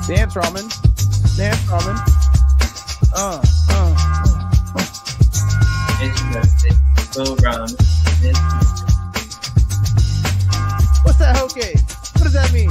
Dance ramen. Dance ramen. Go around. What's that okay? What does that mean?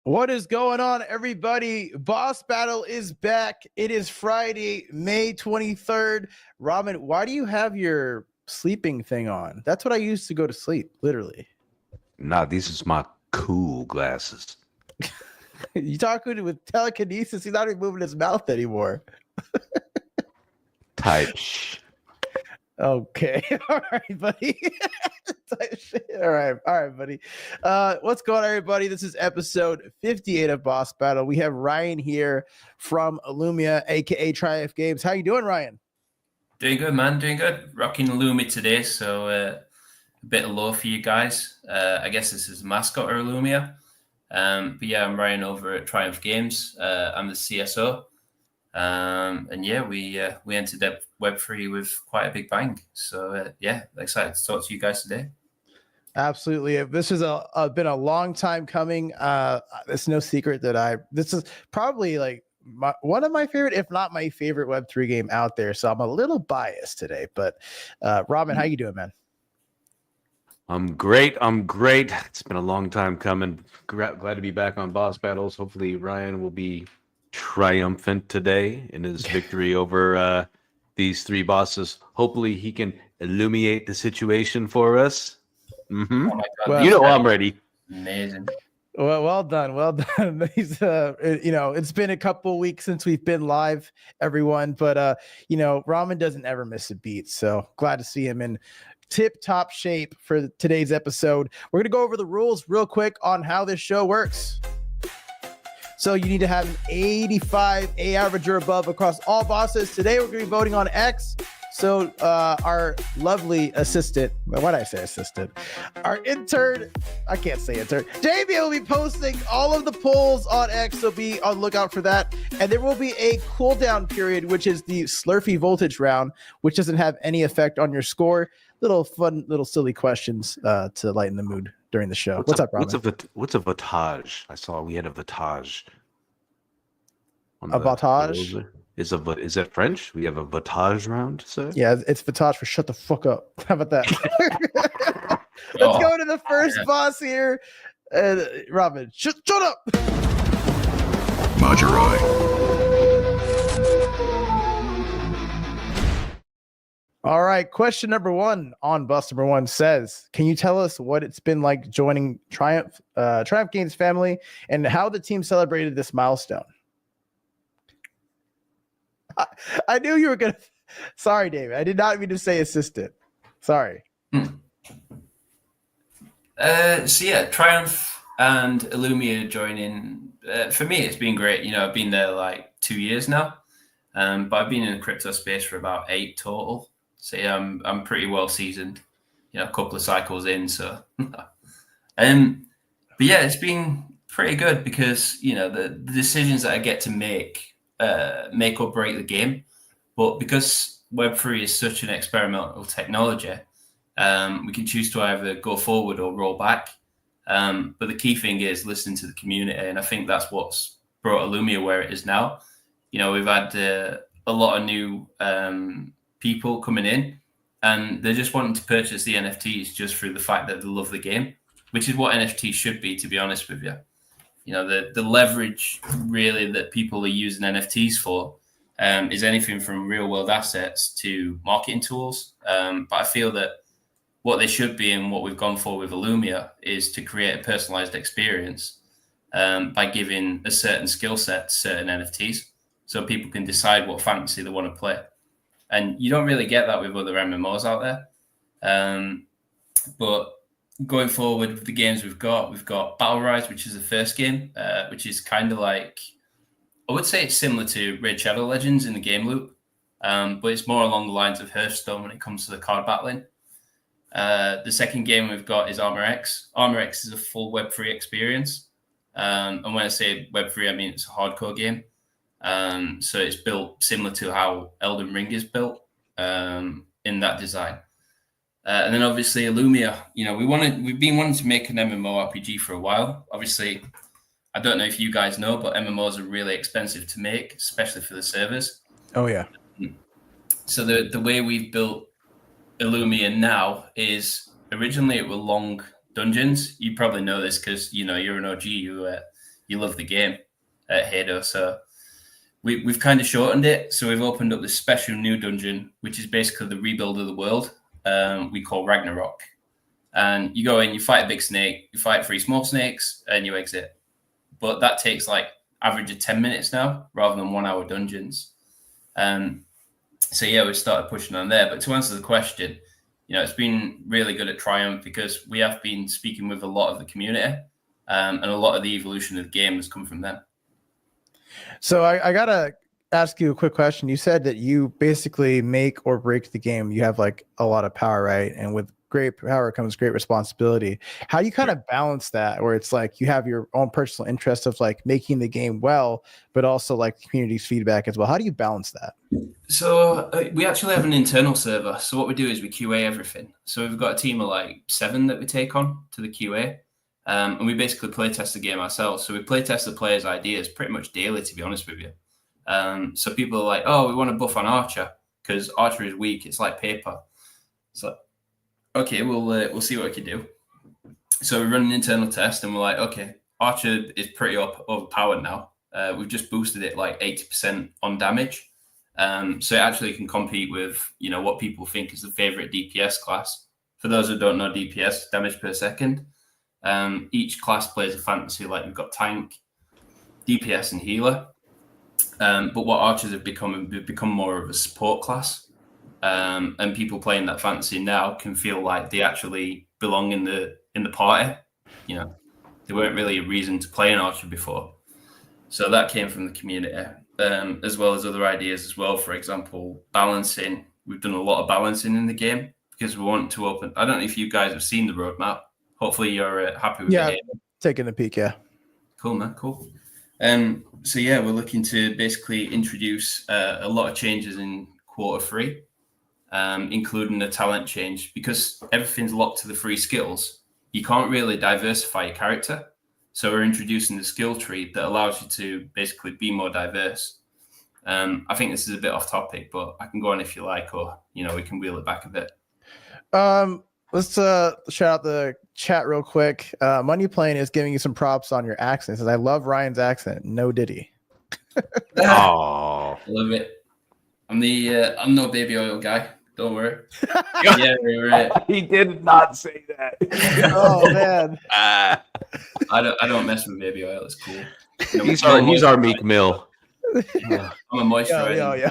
What is going on, everybody? Boss Battle is back. It is Friday, May 23rd. Robin, why do you have your sleeping thing on? That's what I used to go to sleep, literally. Nah, these is my cool glasses. You talking with telekinesis? He's not even moving his mouth anymore. Type shh. Okay. All right, buddy. All right, buddy. What's going on, everybody? This is episode 58 of Boss Battle. We have Ryan here from Elumia, aka Triumph Games. How you doing, Ryan? Doing good, man. Doing good. Rocking Illumia today, so a bit low for you guys. I guess this is mascot or Illumia. But yeah, I'm Ryan over at Triumph Games. I'm the CSO. And yeah, we entered Web3 with quite a big bang. So yeah, excited to talk to you guys today. Absolutely. This has been a long time coming. It's no secret that this is probably like one of my favorite, if not my favorite Web3 game out there. So I'm a little biased today, but Robin, how you doing, man? I'm great. It's been a long time coming. Glad to be back on Boss Battles. Hopefully Ryan will be triumphant today in his victory over these three bosses. Hopefully he can illuminate the situation for us. Mm-hmm. Oh my God. Well, you know I'm ready. Amazing. Well done. He's it's been a couple weeks since we've been live, everyone, but Ramen doesn't ever miss a beat, so glad to see him in tip-top shape for today's episode. We're gonna go over the rules real quick on how this show works. So you need to have an 85 A average or above across all bosses. Today we're going to be voting on X. So our lovely assistant, why did I say assistant? Our intern, I can't say intern, Jamie will be posting all of the polls on X, so be on the lookout for that. And there will be a cooldown period, which is the Slurpee voltage round, which doesn't have any effect on your score. Little fun, little silly questions to lighten the mood during the show. What's up, Robin? What's a vatage? I saw we had a vatage. A vatage? Is that French? We have a vatage round, sir? Yeah, it's vatage for shut the fuck up. How about that? Let's go to the first boss here. Robin, shut up! Majirai. All right, question number one on bus number one says, can you tell us what it's been like joining Triumph Games family and how the team celebrated this milestone? I knew you were going to... Sorry, David. I did not mean to say assistant. Sorry. So yeah, Triumph and Illumia joining. For me, it's been great. You know, I've been there like 2 years now, but I've been in the crypto space for about 8 total. So yeah, I'm pretty well seasoned. You know, a couple of cycles in. So, but yeah, it's been pretty good because you know the decisions that I get to make or break the game. But because Web3 is such an experimental technology, we can choose to either go forward or roll back. But the key thing is listening to the community, and I think that's what's brought Illumia where it is now. You know, we've had a lot of new people coming in, and they're just wanting to purchase the NFTs just through the fact that they love the game, which is what NFTs should be, to be honest with you. You know, the leverage really that people are using NFTs for is anything from real world assets to marketing tools. But I feel that what they should be and what we've gone for with Illumia is to create a personalized experience by giving a certain skill set to certain NFTs so people can decide what fantasy they want to play. And you don't really get that with other MMOs out there. But going forward with the games we've got Battle Rise, which is the first game, which is kind of like, I would say it's similar to Raid Shadow Legends in the game loop, but it's more along the lines of Hearthstone when it comes to the card battling. The second game we've got is Armor X. Armor X is a full Web3 experience. And when I say Web3, I mean it's a hardcore game. So it's built similar to how Elden Ring is built in that design. And then obviously Illumia, you know, we've been wanting to make an MMORPG for a while. Obviously, I don't know if you guys know, but MMOs are really expensive to make, especially for the servers. Oh yeah. So the way we've built Illumia now is originally it were long dungeons. You probably know this because you know you're an OG. You love the game at Hado. So we've kind of shortened it. So we've opened up this special new dungeon, which is basically the rebuild of the world. We call RAGNAROK. And you go in, you fight a big snake, you fight 3 small snakes, and you exit. But that takes like average of 10 minutes now, rather than 1 hour dungeons. So yeah, we started pushing on there. But to answer the question, you know, it's been really good at Triumph because we have been speaking with a lot of the community, and a lot of the evolution of the game has come from them. So I gotta ask you a quick question. You said that you basically make or break the game. You have like a lot of power, right? And with great power comes great responsibility. How do you kind of balance that, where it's like you have your own personal interest of like making the game well, but also like the community's feedback as well? How do you balance that? So we actually have an internal server. So what we do is we QA everything. So we've got a team of like 7 that we take on to the QA. And we basically play test the game ourselves. So we play test the players' ideas pretty much daily, to be honest with you. So people are like, oh, we want to buff on Archer because Archer is weak. It's like paper. So, okay, we'll see what we can do. So we run an internal test and we're like, okay, Archer is pretty overpowered now. We've just boosted it like 80% on damage. So it actually can compete with, you know, what people think is the favorite DPS class. For those who don't know DPS, damage per second, each class plays a fantasy. Like we've got tank, DPS, and healer. But what archers have become more of a support class. And people playing that fantasy now can feel like they actually belong in the party. You know, they weren't really a reason to play an archer before. So that came from the community, as well as other ideas as well. For example, balancing. We've done a lot of balancing in the game because we want to open. I don't know if you guys have seen the roadmap. Hopefully you're happy with it. Yeah, taking a peek, yeah. Cool, man, cool. So yeah, we're looking to basically introduce a lot of changes in Q3, including a talent change. Because everything's locked to the 3 skills, you can't really diversify your character. So we're introducing the skill tree that allows you to basically be more diverse. I think this is a bit off topic, but I can go on if you like, or, you know, we can wheel it back a bit. Let's shout out the chat real quick. Moneyplane is giving you some props on your accent. Says, I love Ryan's accent. No diddy. Oh, love it. I'm no baby oil guy. Don't worry. Yeah, right. He did not say that. Oh man. I don't mess with baby oil. It's cool. You know, he's our Meek Mill. I'm a moisturizer.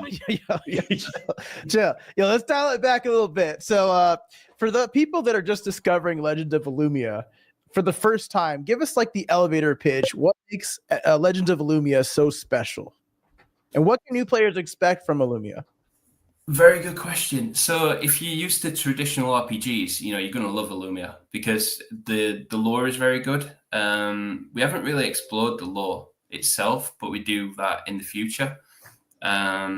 Chill. Let's dial it back a little bit. So for the people that are just discovering Legends of Elumia, for the first time, give us like the elevator pitch. What makes Legends of Elumia so special? And what can new players expect from Elumia? Very good question. So if you're used to traditional RPGs, you're going to love Elumia because the lore is very good. We haven't really explored the lore itself, but we do that in the future. But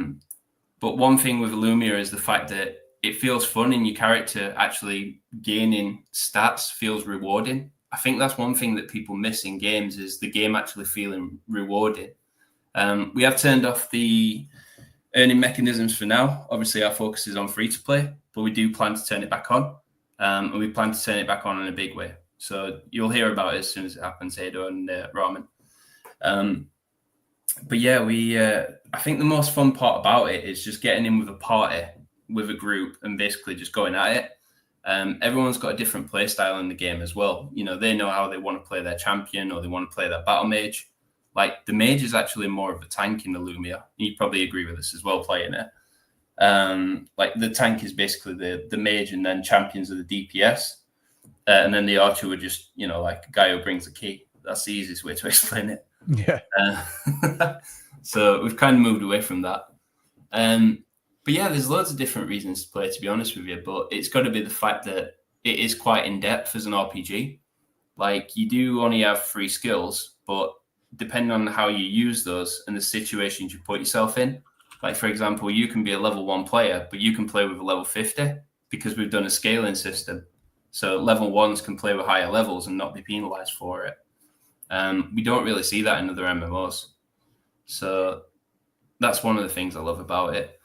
one thing with Elumia is the fact that it feels fun and your character actually gaining stats feels rewarding. I think that's one thing that people miss in games is the game actually feeling rewarding. We have turned off the earning mechanisms for now. Obviously, our focus is on free to play, but we do plan to turn it back on. And we plan to turn it back on in a big way. So you'll hear about it as soon as it happens, Ado and Ramen. But yeah, I think the most fun part about it is just getting in with a party, with a group, and basically just going at it. Everyone's got a different play style in the game as well. They know how they want to play their champion or they want to play their battle mage. Like the mage is actually more of a tank in Elumia. You'd probably agree with this as well playing it. Like the tank is basically the mage and then champions are the DPS. And then the archer would just, like a guy who brings the key. That's the easiest way to explain it. Yeah. So we've kind of moved away from that. But yeah, there's loads of different reasons to play, to be honest with you. But it's got to be the fact that it is quite in-depth as an RPG. Like you do only have 3 skills, but depending on how you use those and the situations you put yourself in, like for example, you can be a level 1 player, but you can play with a level 50 because we've done a scaling system. So level 1s can play with higher levels and not be penalized for it. We don't really see that in other MMOs. So that's one of the things I love about it.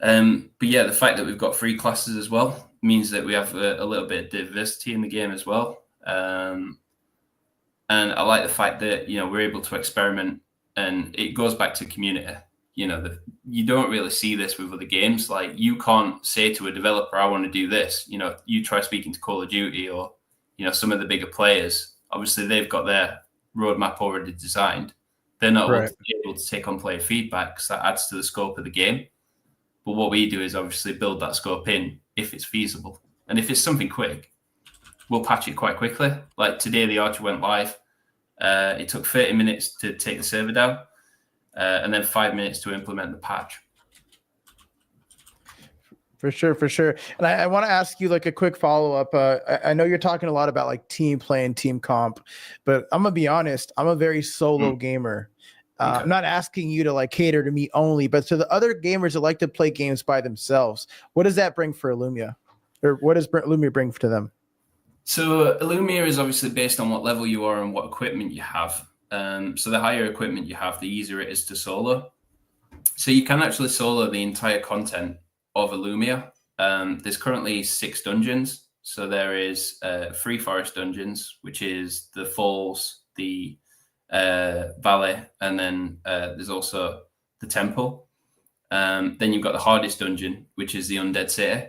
But yeah, the fact that we've got 3 classes as well means that we have a little bit of diversity in the game as well. And I like the fact that, we're able to experiment, and it goes back to community. You don't really see this with other games. Like you can't say to a developer, I want to do this. You try speaking to Call of Duty or, some of the bigger players. Obviously, they've got their roadmap already designed. They're not able to take on player feedback because that adds to the scope of the game. But what we do is obviously build that scope in if it's feasible. And if it's something quick, we'll patch it quite quickly. Like today, the Archer went live. It took 30 minutes to take the server down and then 5 minutes to implement the patch. For sure. And I want to ask you like a quick follow-up. I know you're talking a lot about like team play and team comp, but I'm going to be honest, I'm a very solo gamer. Okay. I'm not asking you to like cater to me only, but to the other gamers that like to play games by themselves, what does that bring for Elumia? Or what does Elumia bring to them? So Elumia is obviously based on what level you are and what equipment you have. So the higher equipment you have, the easier it is to solo. So you can actually solo the entire content of Elumia. There's currently 6 dungeons. So there is 3 forest dungeons, which is the falls, the valley, and then there's also the temple. Then you've got the hardest dungeon, which is the undead city.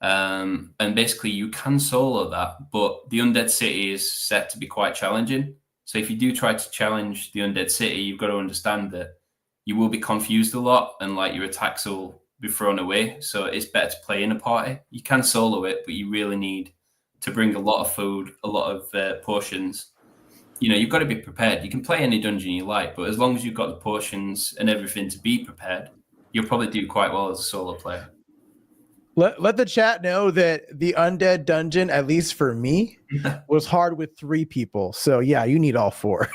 And basically you can solo that, but the undead city is set to be quite challenging. So if you do try to challenge the undead city, you've got to understand that you will be confused a lot and like your attacks will be thrown away. So it's better to play in a party. You can solo it, but you really need to bring a lot of food, a lot of potions. You've got to be prepared. You can play any dungeon you like, but as long as you've got the potions and everything to be prepared, you'll probably do quite well as a solo player. Let the chat know that the undead dungeon, at least for me, was hard with 3 people. So yeah, you need all 4.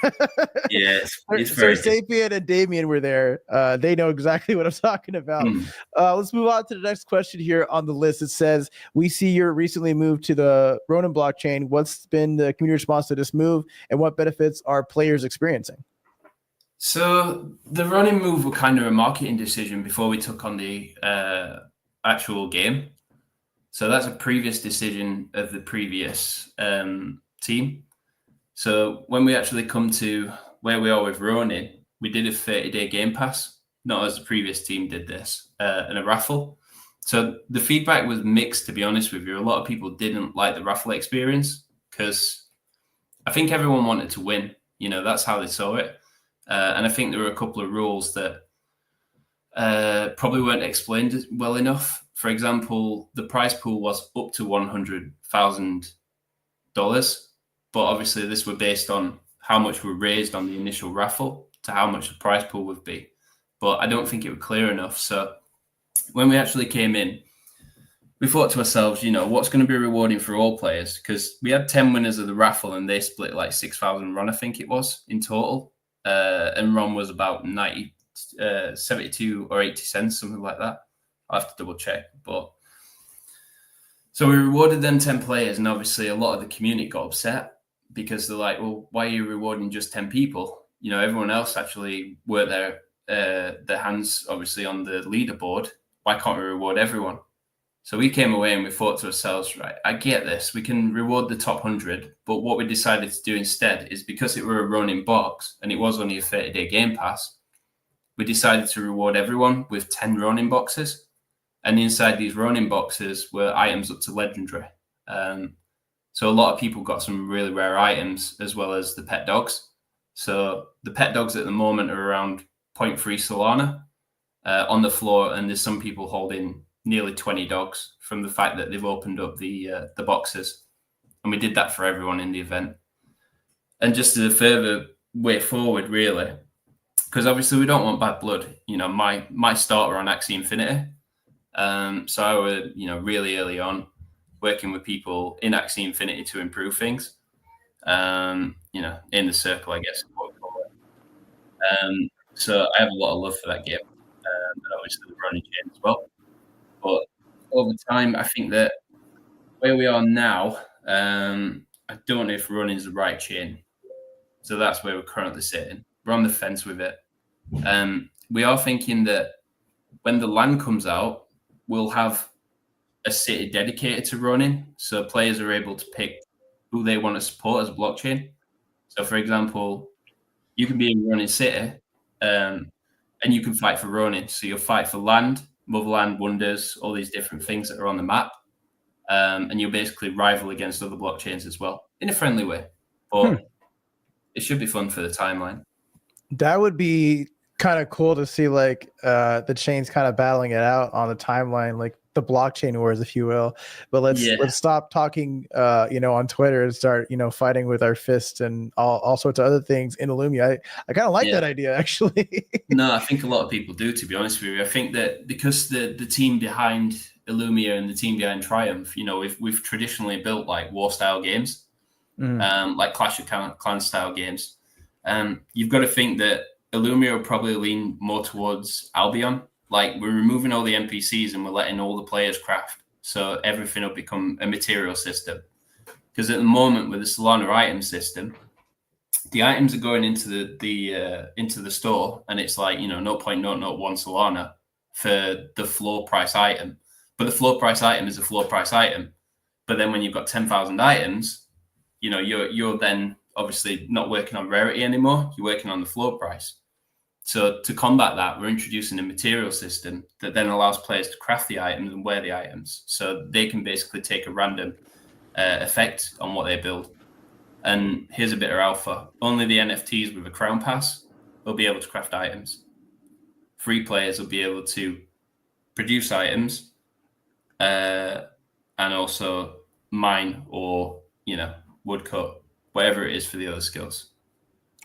Yes, Sir Sapien and Damien were there. They know exactly what I'm talking about. Let's move on to the next question here on the list. It says, we see you're recently moved to the Ronin blockchain. What's been the community response to this move, and what benefits are players experiencing? So the Ronin move was kind of a marketing decision before we took on the actual game. So that's a previous decision of the previous team. So when we actually come to where we are with Ronin, we did a 30-day game pass, not as the previous team did this, and a raffle. So the feedback was mixed, to be honest with you. A lot of people didn't like the raffle experience because I think everyone wanted to win. That's how they saw it. And I think there were a couple of rules that probably weren't explained well enough. For example, the prize pool was up to $100,000. but obviously this were based on how much were raised on the initial raffle to how much the prize pool would be. But I don't think it was clear enough. So when we actually came in, we thought to ourselves, what's going to be rewarding for all players? Because we had 10 winners of the raffle and they split like 6,000 RON, I think it was, in total. And RON was about 72 or 80 cents, something like that. I'll have to double check. But so we rewarded them 10 players, and obviously a lot of the community got upset because they're like, well, why are you rewarding just 10 people? Everyone else actually worked their hands, obviously, on the leaderboard. Why can't we reward everyone? So we came away and we thought to ourselves, right, I get this. We can reward the top 100, but what we decided to do instead is, because it were a running box and it was only a 30-day game pass, we decided to reward everyone with 10 running boxes. And inside these running boxes were items up to legendary. So a lot of people got some really rare items, as well as the pet dogs. So the pet dogs at the moment are around 0.3 Solana on the floor, and there's some people holding nearly 20 dogs from the fact that they've opened up the boxes. And we did that for everyone in the event. And just as a further way forward, really, because obviously we don't want bad blood. My starter on Axie Infinity. So I was, really early on working with people in Axie Infinity to improve things, in the circle, I guess. So I have a lot of love for that game, and obviously the running chain as well. But over time, I think that where we are now, I don't know if running is the right chain. So that's where we're currently sitting. We're on the fence with it. We are thinking that when the LAN comes out, we'll have a city dedicated to running. So players are able to pick who they want to support as a blockchain. So for example, you can be in running city, and you can fight for running. So you'll fight for land, motherland, wonders, all these different things that are on the map. And you'll basically rival against other blockchains as well in a friendly way. But it should be fun for the timeline. That would be kind of cool to see, like the chains kind of battling it out on the timeline, like the blockchain wars, if you will. But let's stop talking on Twitter and start fighting with our fists and all sorts of other things in Elumia. I kind of like that idea, actually. No, I think a lot of people do, to be honest with you. I think that because the team behind Elumia and the team behind Triumph, we've traditionally built like war style games, like Clash of Clans style games. You've got to think that Elumia will probably lean more towards Albion. Like, we're removing all the NPCs and we're letting all the players craft. So everything will become a material system. Because at the moment with the Solana item system, the items are going into the store, and it's like 0.001 Solana for the floor price item. But the floor price item is a floor price item. But then when you've got 10,000 items, you're then obviously not working on rarity anymore. You're working on the floor price. So to combat that, we're introducing a material system that then allows players to craft the items and wear the items. So they can basically take a random effect on what they build. And here's a bit of alpha. Only the NFTs with a crown pass will be able to craft items. Free players will be able to produce items and also mine or, woodcut, whatever it is for the other skills.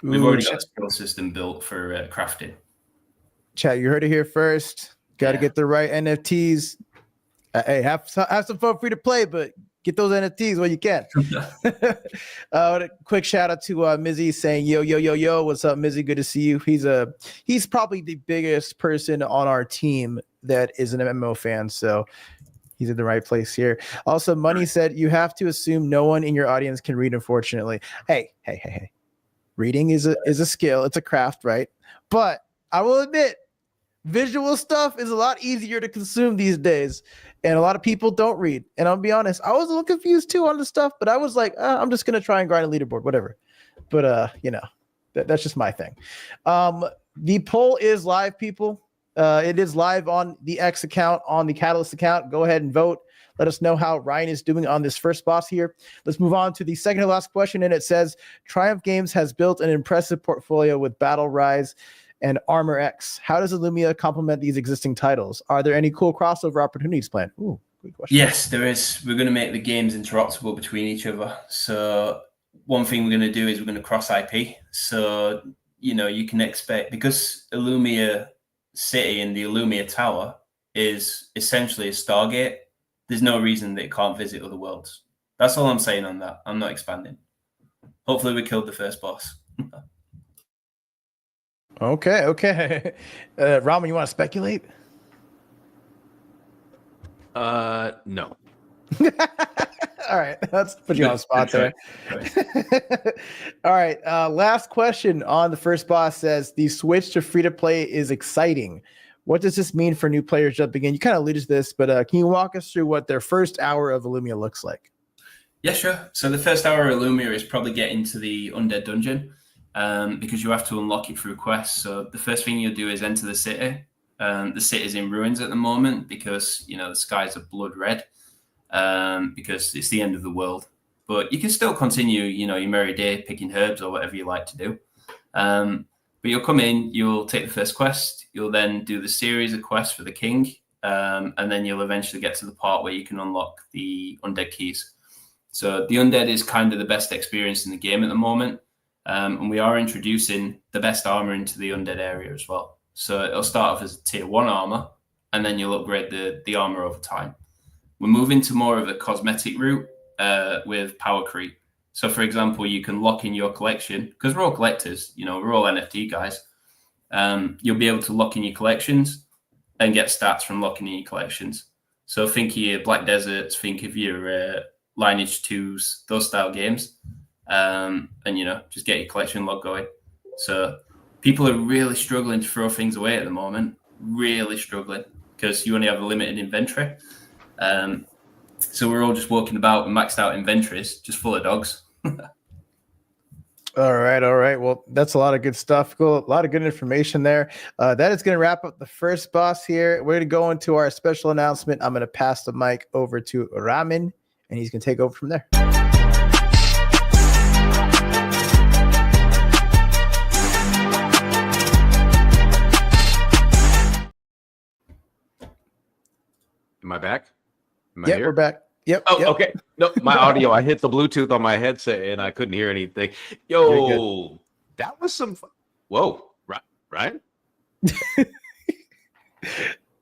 We've already got a skill system built for crafting. Chat, you heard it here first. Got to get the right NFTs. Hey, have some fun, free to play, but get those NFTs when you can. A quick shout out to Mizzy saying, yo, what's up, Mizzy? Good to see you. He's probably the biggest person on our team that is an MMO fan, so he's in the right place here. Also, Money said, you have to assume no one in your audience can read, unfortunately. Hey. Reading is a skill. It's a craft, right? But I will admit, visual stuff is a lot easier to consume these days. And a lot of people don't read. And I'll be honest, I was a little confused too on the stuff, but I was like, I'm just going to try and grind a leaderboard, whatever. But, that's just my thing. The poll is live, people. It is live on the X account, on the Catalyst account. Go ahead and vote. Let us know how Ryan is doing on this first boss here. Let's move on to the second to last question. And it says, Triumph Games has built an impressive portfolio with Battle Rise and Armor X. How does Elumia complement these existing titles? Are there any cool crossover opportunities planned? Ooh, good question. Yes, there is. We're going to make the games interoperable between each other. So one thing we're going to do is we're going to cross IP. So, you can expect, because Elumia City and the Elumia Tower is essentially a Stargate, there's no reason that it can't visit other worlds. That's all I'm saying on that. I'm not expanding. Hopefully we killed the first boss. Okay. Ramen, you want to speculate? No. All right, let's put you on the spot there. All right, last question on the first boss says the switch to free to play is exciting. What does this mean for new players jumping in? You kind of alluded to this, but can you walk us through what their first hour of Illumia looks like? Yeah, sure. So the first hour of Illumia is probably getting to the undead dungeon, because you have to unlock it through quests. So the first thing you'll do is enter the city. The city's in ruins at the moment because the skies are blood red, because it's the end of the world. But you can still continue, your merry day picking herbs or whatever you like to do. But you'll come in, you'll take the first quest, you'll then do the series of quests for the king, and then you'll eventually get to the part where you can unlock the undead keys. So the undead is kind of the best experience in the game at the moment, and we are introducing the best armor into the undead area as well. So it'll start off as tier 1 armor, and then you'll upgrade the armor over time. We're moving to more of a cosmetic route with power creep. So, for example, you can lock in your collection, because we're all collectors, we're all NFT guys. You'll be able to lock in your collections and get stats from locking in your collections. So think of your Black Deserts, think of your Lineage 2s, those style games, and, just get your collection log going. So people are really struggling to throw things away at the moment, really struggling, because you only have a limited inventory. So we're all just walking about with maxed out inventories, just full of dogs. All right. Well, that's a lot of good stuff. Cool. A lot of good information there. That is going to wrap up the first boss here. We're going to go into our special announcement. I'm going to pass the mic over to Ramen, and he's going to take over from there. Am I back? Yep, we're back. Yep. Oh, yep. Okay. No, my audio. I hit the Bluetooth on my headset and I couldn't hear anything. Yo, that was some. Whoa, Ryan.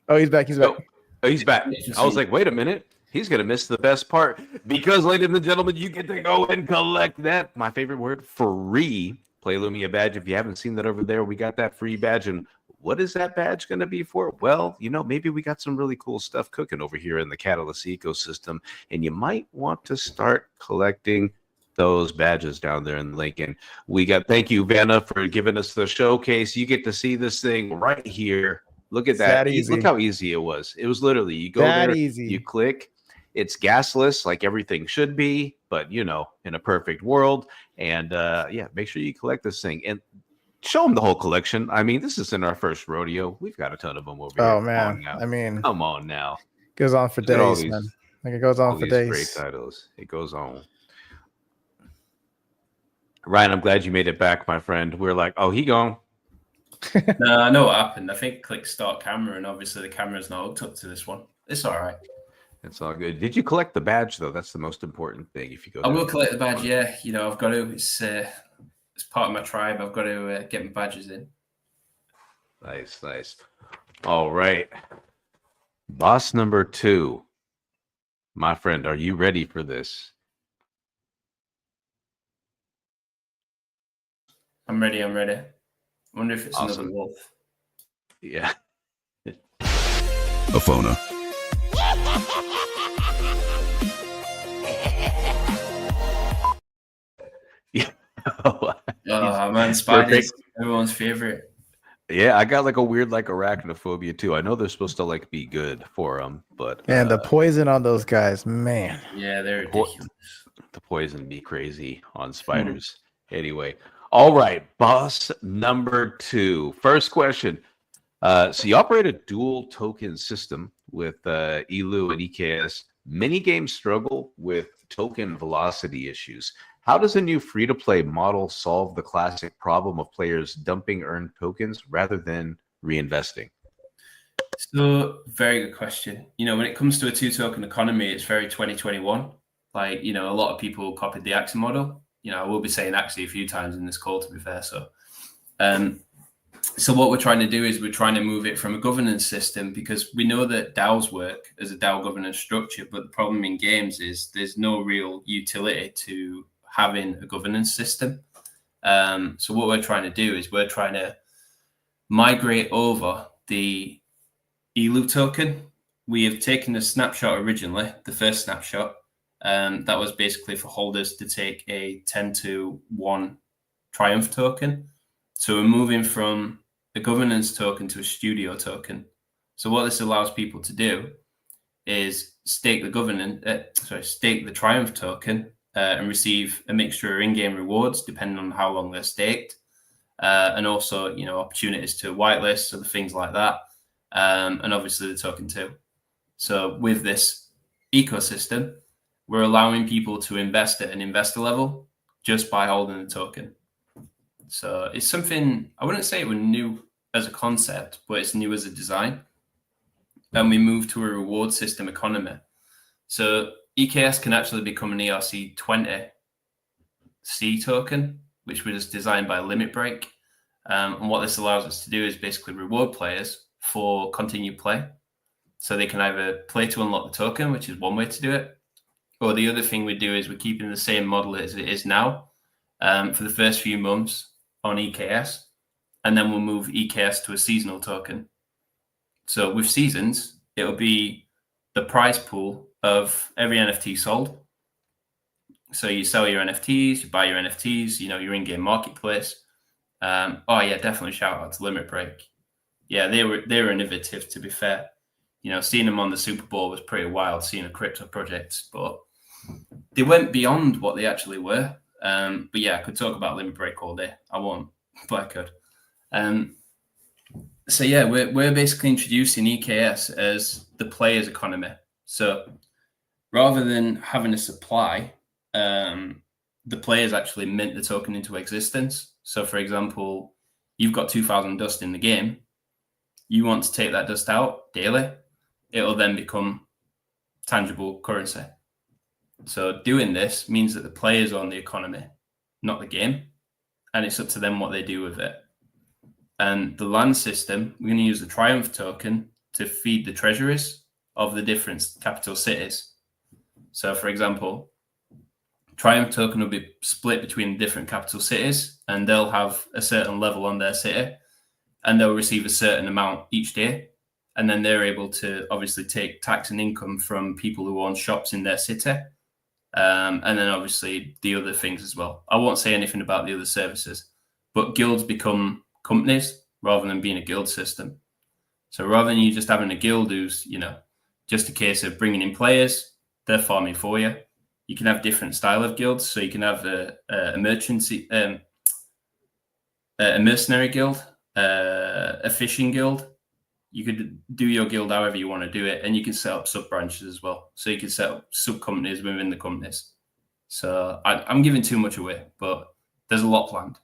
Oh, he's back. He's back. Oh, he's back. I was like, wait a minute. He's gonna miss the best part because, ladies and gentlemen, you get to go and collect that. My favorite word, free Play Lumia badge. If you haven't seen that over there, we got that free badge. And what is that badge going to be for? Well, maybe we got some really cool stuff cooking over here in the Catalyst ecosystem, and you might want to start collecting those badges down there in Lincoln. Thank you, Vanna, for giving us the showcase. You get to see this thing right here. Look at that. Look how easy it was. It was literally, you go there, you click. It's gasless like everything should be, but, in a perfect world. And, make sure you collect this thing. And show them the whole collection. I mean, this isn't our first rodeo. We've got a ton of them over here. Oh, man. Come on now. Goes on for days, man. Like it goes on for days. Great titles. It goes on. Ryan, I'm glad you made it back, my friend. We're like, oh, he gone. No, I know what happened. I think I clicked start camera, and obviously the camera's not hooked up to this one. It's all right. It's all good. Did you collect the badge, though? That's the most important thing. If you go, I will collect the badge. Yeah, I've got to. It's part of my tribe. I've got to get my badges in. Nice. All right. Boss number 2. My friend, are you ready for this? I'm ready. I wonder if it's awesome. Another wolf. Yeah. A phoner. Yeah. Oh man, spiders, everyone's favorite. Yeah, I got like a weird arachnophobia too. I know they're supposed to be good for them, but and the poison on those guys, man. Yeah, they're ridiculous. The poison be crazy on spiders. Anyway, all right, boss number 2. First question. So you operate a dual token system with ELU and EKS. Many games struggle with token velocity issues. How does a new free-to-play model solve the classic problem of players dumping earned tokens rather than reinvesting? So, very good question. When it comes to a 2-token economy, it's very 2021. A lot of people copied the Axie model. I will be saying actually a few times in this call, to be fair. So what we're trying to do is we're trying to move it from a governance system, because we know that DAOs work as a DAO governance structure, but the problem in games is there's no real utility to having a governance system. So what we're trying to do is we're trying to migrate over the ELU token. We have taken a snapshot originally, the first snapshot, that was basically for holders to take a 10-to-1 Triumph token. So we're moving from a governance token to a studio token. So what this allows people to do is stake the Triumph token and receive a mixture of in-game rewards depending on how long they're staked, and also opportunities to whitelist, so the things like that, and obviously the token too. So with this ecosystem, we're allowing people to invest at an investor level just by holding the token. So it's something, I wouldn't say it was new as a concept, but it's new as a design. And we moved to a reward system economy. So EKS can actually become an ERC20 C token, which was designed by Limit Break. And what this allows us to do is basically reward players for continued play. So they can either play to unlock the token, which is one way to do it, or the other thing we do is we're keeping the same model as it is now for the first few months on EKS, and then we'll move EKS to a seasonal token. So with seasons, it'll be the prize pool of every NFT sold. So you sell your NFTs, you buy your NFTs, your in-game marketplace. Definitely shout out to Limit Break. Yeah, they were innovative, to be fair. Seeing them on the Super Bowl was pretty wild, seeing a crypto project, but they went beyond what they actually were. But yeah, I could talk about Limit Break all day. I won't, but I could. So yeah, we're basically introducing EKS as the player's economy. So rather than having a supply, the players actually mint the token into existence. So for example, you've got 2,000 dust in the game. You want to take that dust out daily. It'll then become tangible currency. So doing this means that the players own the economy, not the game. And it's up to them what they do with it. And the land system, we're going to use the Triumph token to feed the treasuries of the different capital cities. So for example, Triumph token will be split between different capital cities, and they'll have a certain level on their city, and they'll receive a certain amount each day. And then they're able to obviously take tax and income from people who own shops in their city. And then obviously the other things as well. I won't say anything about the other services, but guilds become companies rather than being a guild system. So rather than you just having a guild who's, just a case of bringing in players, they're farming for you. You can have different style of guilds. So you can have a mercenary guild, a fishing guild. You could do your guild however you want to do it, and you can set up sub branches as well. So you can set up sub companies within the companies. So I'm giving too much away, but there's a lot planned.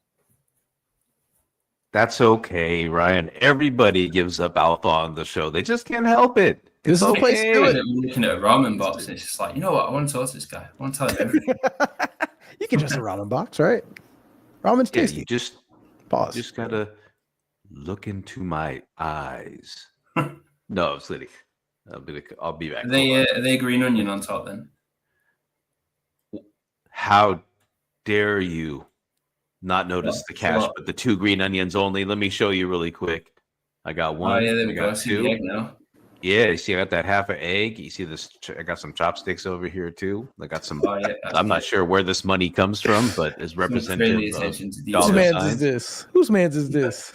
That's okay, Ryan. Everybody gives up alpha on the show. They just can't help it. This is the place to do it. I'm looking at a ramen box, and it's just like, what? I want to talk to this guy. I want to tell him everything. You can just a ramen box, right? Ramen's tasty. You just Pause. Just gotta look into my eyes. No, I'm kidding. I'll be back. Are they green onion on top then? How dare you not notice the cash, but the 2 green onions only? Let me show you really quick. I got one. Oh yeah, there we go. I got see 2. the egg now. Yeah, you see, I got that half an egg. You see this? I got some chopsticks over here too. I got some. Oh, yeah, I'm not sure where this money comes from, but is representative of Whose man's is this? Whose man's is this?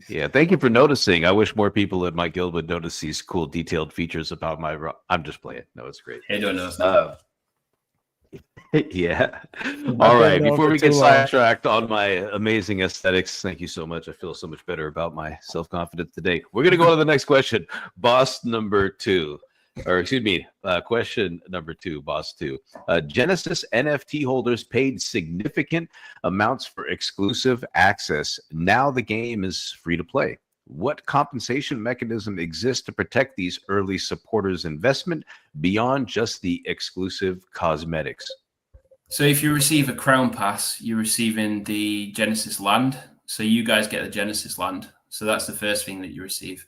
Yeah. Thank you for noticing. I wish more people in my guild would notice these cool, detailed features about my. I'm just playing. No, it's great. Hey, don't know. Yeah. All right. Before we get sidetracked on my amazing aesthetics, thank you so much. I feel so much better about my self-confidence today. We're going to go to the next question. Question number 2. Boss 2. Genesis NFT holders paid significant amounts for exclusive access. Now the game is free to play. What compensation mechanism exists to protect these early supporters' investment beyond just the exclusive cosmetics? So if you receive a crown pass, you're receiving the Genesis land. So you guys get the Genesis land. So that's the first thing that you receive.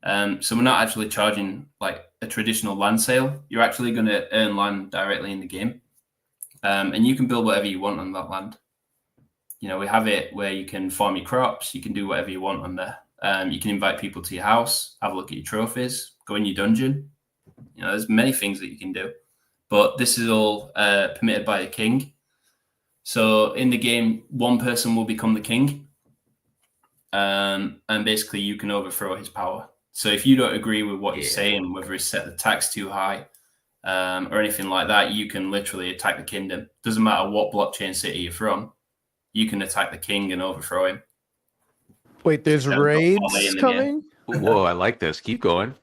So we're not actually charging like a traditional land sale. You're actually going to earn land directly in the game. And you can build whatever you want on that land. You know, we have it where you can farm your crops. You can do whatever you want on there. You can invite people to your house, have a look at your trophies, go in your dungeon. You know, there's many things that you can do. But this is all permitted by the king. So in the game, one person will become the king. And basically you can overthrow his power. So if you don't agree with what he's saying, whether he's set the tax too high or anything like that, you can literally attack the kingdom. Doesn't matter what blockchain city you're from, you can attack the king and overthrow him. Wait, there's raids coming? Whoa, I like this. Keep going.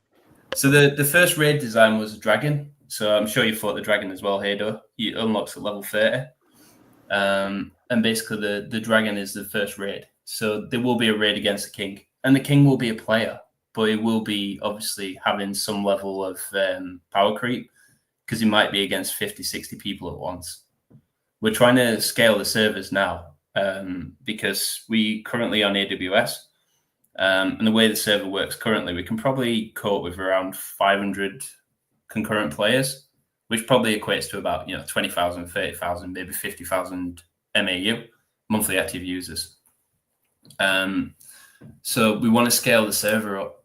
So the first raid design was a dragon. So I'm sure you fought the dragon as well, Hado. It unlocks at level 30. And basically the dragon is the first raid. So there will be a raid against the king. And the king will be a player, but it will be obviously having some level of power creep because he might be against 50, 60 people at once. We're trying to scale the servers now because we currently on AWS. And the way the server works currently, we can probably cope with around 500 concurrent players, which probably equates to about 20,000, 30,000, maybe 50,000 MAU, monthly active users. So we want to scale the server up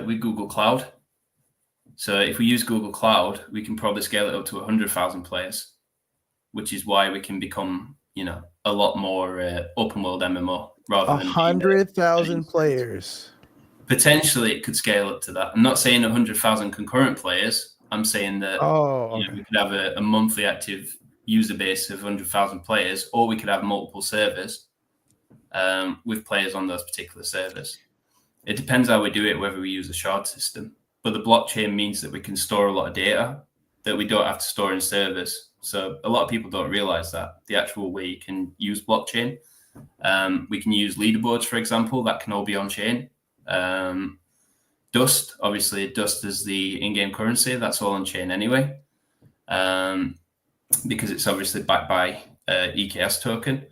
with Google Cloud. So if we use Google Cloud, we can probably scale it up to 100,000 players, which is why we can become, a lot more open world MMO rather than 100,000 players. Potentially, it could scale up to that. I'm not saying 100,000 concurrent players. I'm saying that we could have a monthly active user base of 100,000 players, or we could have multiple servers with players on those particular servers. It depends how we do it, whether we use a shard system. But the blockchain means that we can store a lot of data that we don't have to store in servers. So a lot of people don't realize that the actual way you can use blockchain. We can use leaderboards, for example, that can all be on chain. Dust, obviously, Dust is the in-game currency. That's all on chain anyway, because it's obviously backed by EKS token.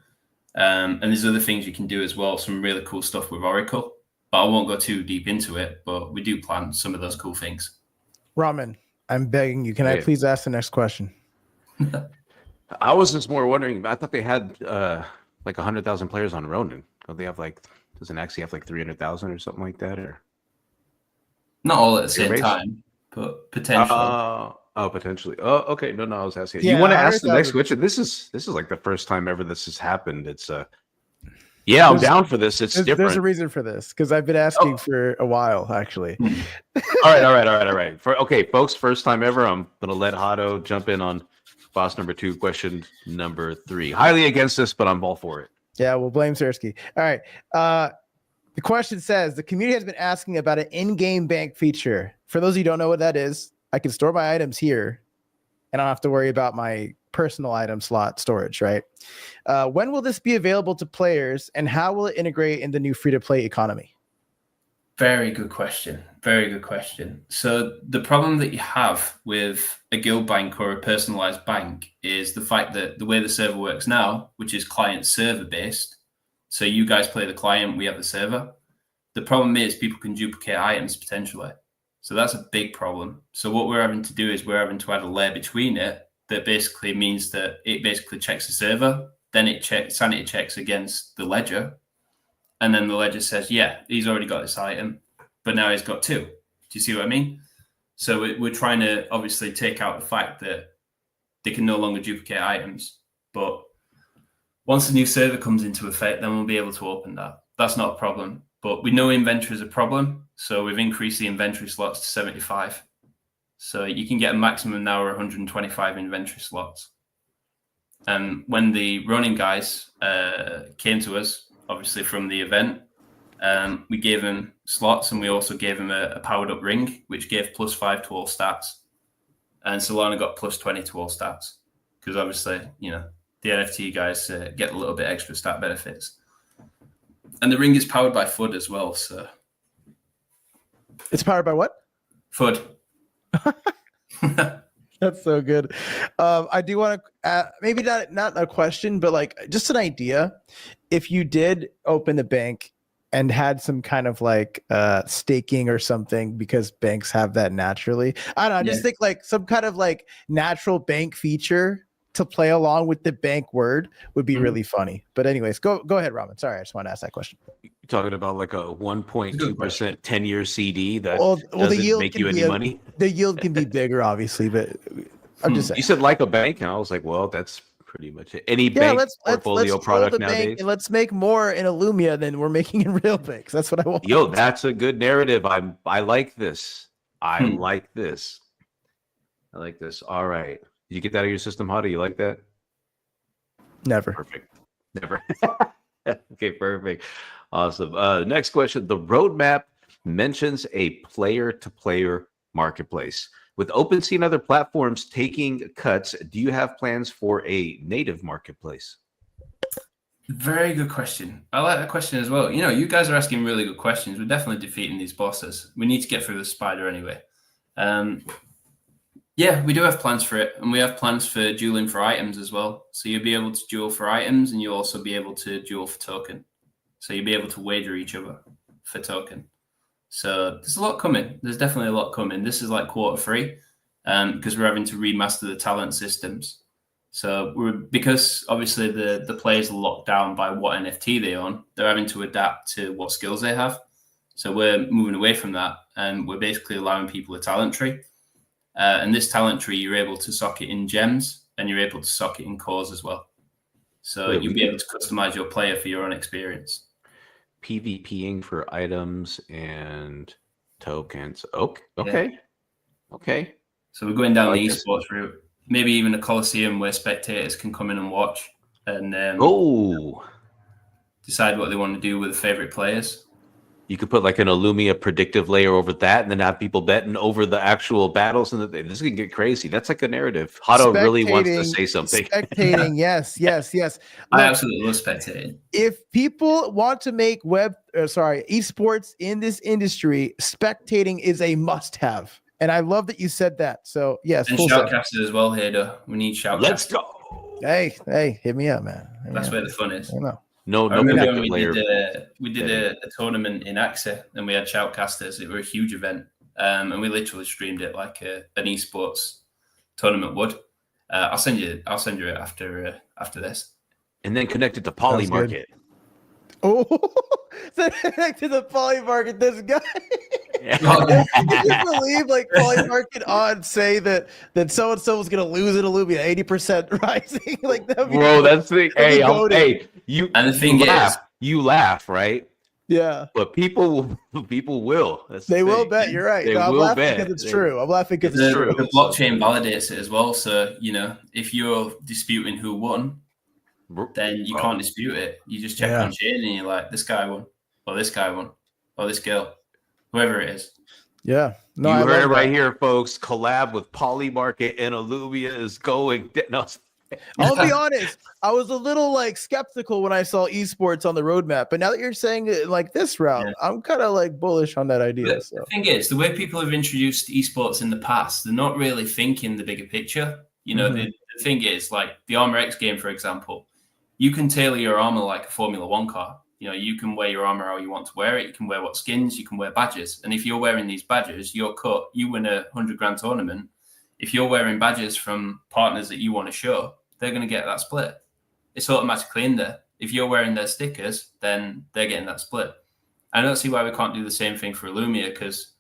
And there's other things you can do as well. Some really cool stuff with Oracle, but I won't go too deep into it. But we do plan some of those cool things. Ramen, I'm begging you. Can I please ask the next question? I was just more wondering. I thought they had like 100,000 players on Ronin. Don't they have doesn't actually have like 300,000 or something like that, or not all at the same time, but potentially. Potentially. Oh, okay. No, I was asking. Yeah, you want to ask the next question? This is like the first time ever this has happened. It's I'm down for this. It's different. There's a reason for this because I've been asking for a while, actually. All right. Okay, folks, first time ever. I'm gonna let Hado jump in on boss number 2, question number 3. Highly against this, but I'm all for it. Yeah, we'll blame Sersky. All right. The question says, the community has been asking about an in-game bank feature. For those of you who don't know what that is, I can store my items here and I don't have to worry about my personal item slot storage, right? When will this be available to players and how will it integrate in the new free-to-play economy? Very good question. Very good question. So the problem that you have with a guild bank or a personalized bank is the fact that the way the server works now, which is client server based. So you guys play the client, we have the server. The problem is people can duplicate items potentially. So that's a big problem. So what we're having to do is we're having to add a layer between it that basically means that it basically checks the server, then it sanity checks against the ledger. And then the ledger says, yeah, he's already got this item, but now he's got 2. Do you see what I mean? So we're trying to obviously take out the fact that they can no longer duplicate items. But once the new server comes into effect, then we'll be able to open that. That's not a problem. But we know inventory is a problem. So we've increased the inventory slots to 75. So you can get a maximum now of 125 inventory slots. And when the running guys came to us, obviously from the event, we gave them slots and we also gave them a powered up ring, which gave +5 to all stats. And Solana got +20 to all stats because obviously, the NFT guys get a little bit extra stat benefits. And the ring is powered by FUD as well. So it's powered by what? FUD. That's so good. I do want to maybe not a question, but like just an idea. If you did open the bank and had some kind of like staking or something, because banks have that naturally. I don't know. I just think like some kind of like natural bank feature to play along with the bank word would be really funny. But anyways, go ahead, Robin. Sorry, I just want to ask that question. You're talking about like a 1.2% 10-year CD that Well, doesn't make you any money. The yield can be bigger, obviously, but I'm just saying. You said like a bank, and I was like, well, that's pretty much it. Any Yeah, bank portfolio product nowadays. And let's make more in Elumia than we're making in real banks. That's what I want. Yo, that's a good narrative. I like this. I like this. I like this. All right. Did you get that out of your system, Hadi? You like that? Never. Perfect. Never. Okay, perfect. Awesome. Next question. The roadmap mentions a player-to-player marketplace. With OpenSea and other platforms taking cuts, do you have plans for a native marketplace? Very good question. I like that question as well. You know, you guys are asking really good questions. We're definitely defeating these bosses. We need to get through the spider anyway. Yeah, we do have plans for it, and we have plans for dueling for items as well. So you'll be able to duel for items, and you'll also be able to duel for token. So you'll be able to wager each other for token. So there's a lot coming. There's definitely a lot coming. This is like quarter 3, because we're having to remaster the talent systems. So because obviously the players are locked down by what NFT they own, they're having to adapt to what skills they have. So we're moving away from that, and we're basically allowing people a talent tree. And this talent tree, you're able to socket in gems, and you're able to socket in cores as well. So you'll be able to customize your player for your own experience. PvPing for items and tokens. Okay. Yeah. Okay. So we're going down the esports route. Maybe even a Coliseum where spectators can come in and watch and decide what they want to do with the favorite players. You could put like an Elumia predictive layer over that, and then have people betting over the actual battles, and this can get crazy. That's like a narrative. Hado really wants to say something. Spectating, yes. Look, I absolutely love spectating. If people want to make esports in this industry, spectating is a must-have. And I love that you said that. So yes, and shoutcasters as well, Hader. We need shoutcasters. Let's go. Hey, hit me up, man. That's where the fun is. I know. No, we did a tournament in AXA, and we had shoutcasters. It was a huge event, and we literally streamed it like an esports tournament would. I'll send you it after this. And then connected to Poly Market. Oh, connected to Poly Market. This guy. Yeah. Can you believe like Poly Market odds say that so and so is gonna lose at Elumia 80% rising? Like that. Bro, that's the you. And the thing is, you laugh, right? Yeah, but people will. They will bet. You're right. They I'm will laughing bet. because it's true. I'm laughing because it's true. The blockchain validates it as well. So if you're disputing who won, then you can't dispute it. You just check on chain, and you're like, this guy won, or this guy won, or this girl, whoever it is. Yeah. No, you heard it right here, folks. Collab with Poly Market and Elumia is going. No. I'll be honest. I was a little like skeptical when I saw esports on the roadmap, but now that you're saying it like this route, I'm kind of like bullish on that idea. The thing is, the way people have introduced esports in the past, they're not really thinking the bigger picture. The thing is, like the Armor X game, for example, you can tailor your armor like a Formula 1 car. You can wear your armor how you want to wear it. You can wear what skins, you can wear badges. And if you're wearing these badges, you're cut. You win a 100 grand tournament. If you're wearing badges from partners that you want to show, they're going to get that split. It's automatically in there. If you're wearing their stickers, then they're getting that split. I don't see why we can't do the same thing for Elumia, because,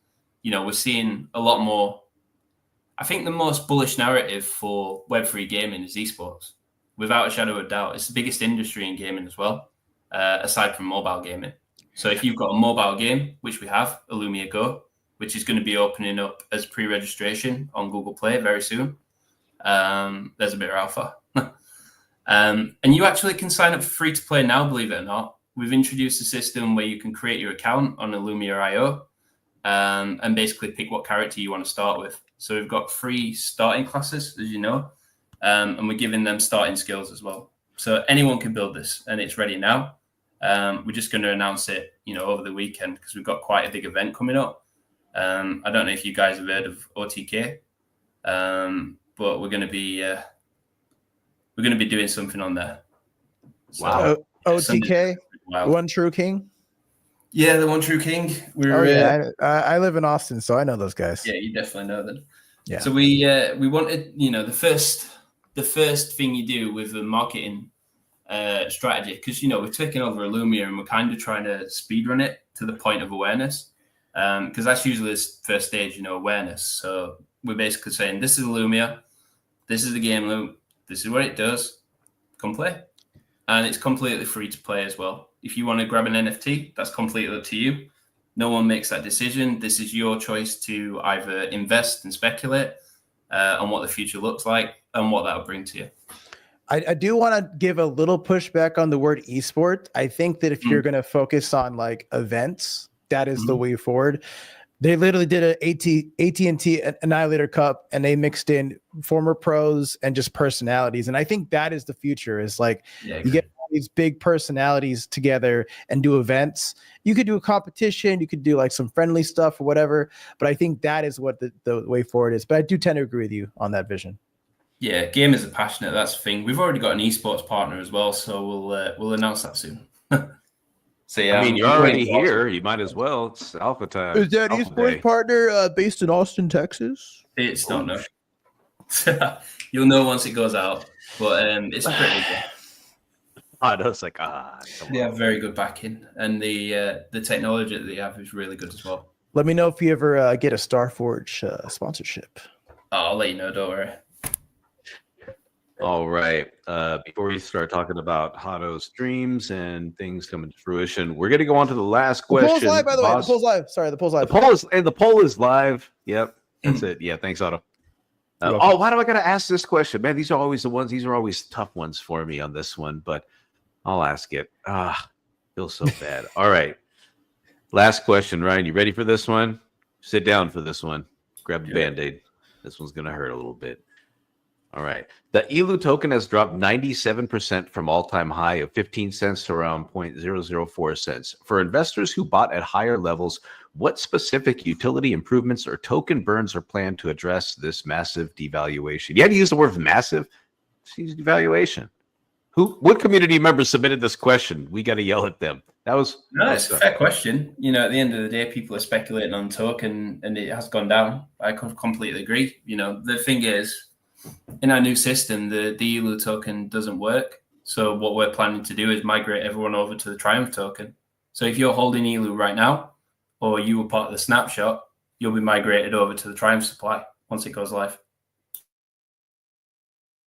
we're seeing a lot more. I think the most bullish narrative for Web3 gaming is esports. Without a shadow of a doubt, it's the biggest industry in gaming as well, aside from mobile gaming. So if you've got a mobile game, which we have, Elumia Go, which is going to be opening up as pre-registration on Google Play very soon. There's a bit of alpha. And you actually can sign up for free to play now, believe it or not. We've introduced a system where you can create your account on Elumia.io and basically pick what character you want to start with. So we've got free starting classes, as you know, and we're giving them starting skills as well. So anyone can build this, and it's ready now. We're just going to announce it, over the weekend, because we've got quite a big event coming up. I don't know if you guys have heard of OTK. but we're going to be doing something on there. So, Wow. OTK, wow. One True King. Yeah, the One True King. I live in Austin, so I know those guys. Yeah, you definitely know them. Yeah. So we wanted, the first thing you do with the marketing strategy, because we're taking over Elumia and we're kind of trying to speedrun it to the point of awareness, because that's usually the first stage, awareness. So we're basically saying, this is Elumia, this is the game loop, this is what it does, come play. And it's completely free to play as well. If you want to grab an NFT, that's completely up to you. No one makes that decision. This is your choice to either invest and speculate on what the future looks like and what that will bring to you. I do want to give a little pushback on the word esport. I think that if you're going to focus on like events, that is the way forward. They literally did a AT&T Annihilator Cup, and they mixed in former pros and just personalities. And I think that is the future. Is like you get all these big personalities together and do events. You could do a competition, you could do like some friendly stuff or whatever. But I think that is what the way forward is. But I do tend to agree with you on that vision. Yeah, gamers are passionate. That's the thing. We've already got an esports partner as well, so we'll announce that soon. So yeah, I mean, you're already here. You might as well. It's alpha time. Is that Alpha esports day. partner based in Austin, Texas? It's not no. You'll know once it goes out, but it's pretty good. I was like, They have very good backing, and the technology that they have is really good as well. Let me know if you ever get a Starforge sponsorship. I'll let you know. Don't worry. All right. Before we start talking about Hotto's dreams and things coming to fruition, we're going to go on to the last question. The poll's live, by the way. The poll's live. Sorry, the poll's live. The poll is live. Yep. That's it. Yeah. Thanks, Otto. Why do I got to ask this question? Man, these are always the ones. These are always tough ones for me on this one, but I'll ask it. Feels so bad. All right. Last question, Ryan. You ready for this one? Sit down for this one. Grab the Band-Aid. This one's going to hurt a little bit. All right. The ELU token has dropped 97% from all-time high of 15 cents to around 0.004 cents. For investors who bought at higher levels, what specific utility improvements or token burns are planned to address this massive devaluation? You had to use the word massive. It's devaluation. What community member submitted this question? We got to yell at them. It's a fair question. At the end of the day, people are speculating on token, and it has gone down. I completely agree. The thing is, in our new system, the ELU token doesn't work. So what we're planning to do is migrate everyone over to the Triumph token. So if you're holding ELU right now, or you were part of the snapshot, you'll be migrated over to the Triumph supply once it goes live.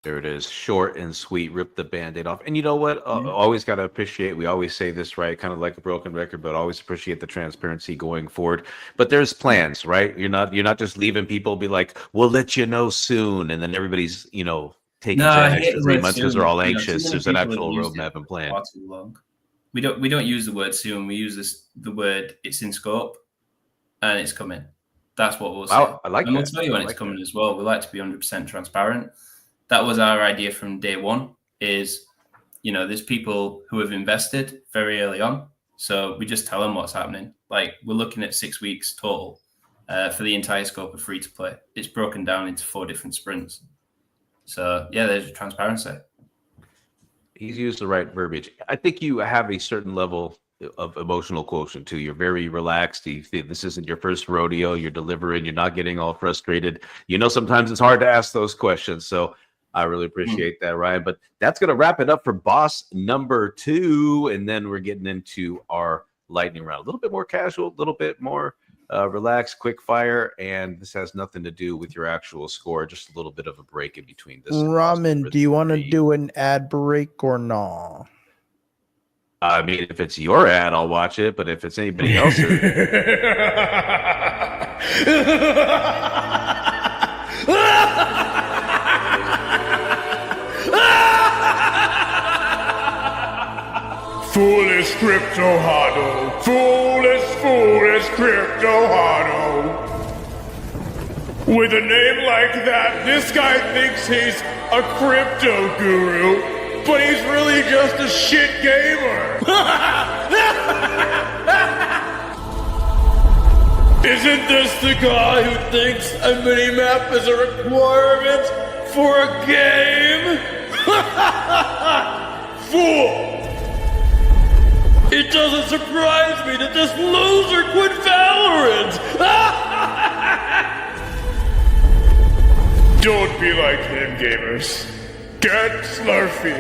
There it is. Short and sweet. Rip the Band-Aid off. And you know what? Always got to appreciate, we always say this, right? Kind of like a broken record, but always appreciate the transparency going forward. But there's plans, right? You're not just leaving people be like, we'll let you know soon. And then everybody's, taking an extra 3 months because they're all anxious. There's an actual roadmap and plan. Far too long. We don't use the word soon. We use the word it's in scope and it's coming. That's what we'll say. I like and that. We'll tell you when it's coming as well. We like to be 100% transparent. That was our idea from day one is, there's people who have invested very early on. So we just tell them what's happening. Like we're looking at 6 weeks total for the entire scope of free to play. It's broken down into 4 different sprints. So yeah, there's transparency. He's used the right verbiage. I think you have a certain level of emotional quotient too. You're very relaxed. This isn't your first rodeo. You're delivering. You're not getting all frustrated. Sometimes it's hard to ask those questions. So I really appreciate that, Ryan. But that's going to wrap it up for boss number 2. And then we're getting into our lightning round. A little bit more casual, a little bit more relaxed, quick fire. And this has nothing to do with your actual score. Just a little bit of a break in between this. Ramen, do you want to do an ad break or no? I mean, if it's your ad, I'll watch it. But if it's anybody else's... Foolish crypto Hado. Foolish crypto Hado. With a name like that, this guy thinks he's a crypto guru, but he's really just a shit gamer. Isn't this the guy who thinks a minimap is a requirement for a game? Fool! It doesn't surprise me that this loser quit Valorant! Don't be like him, gamers. Get Slurfy.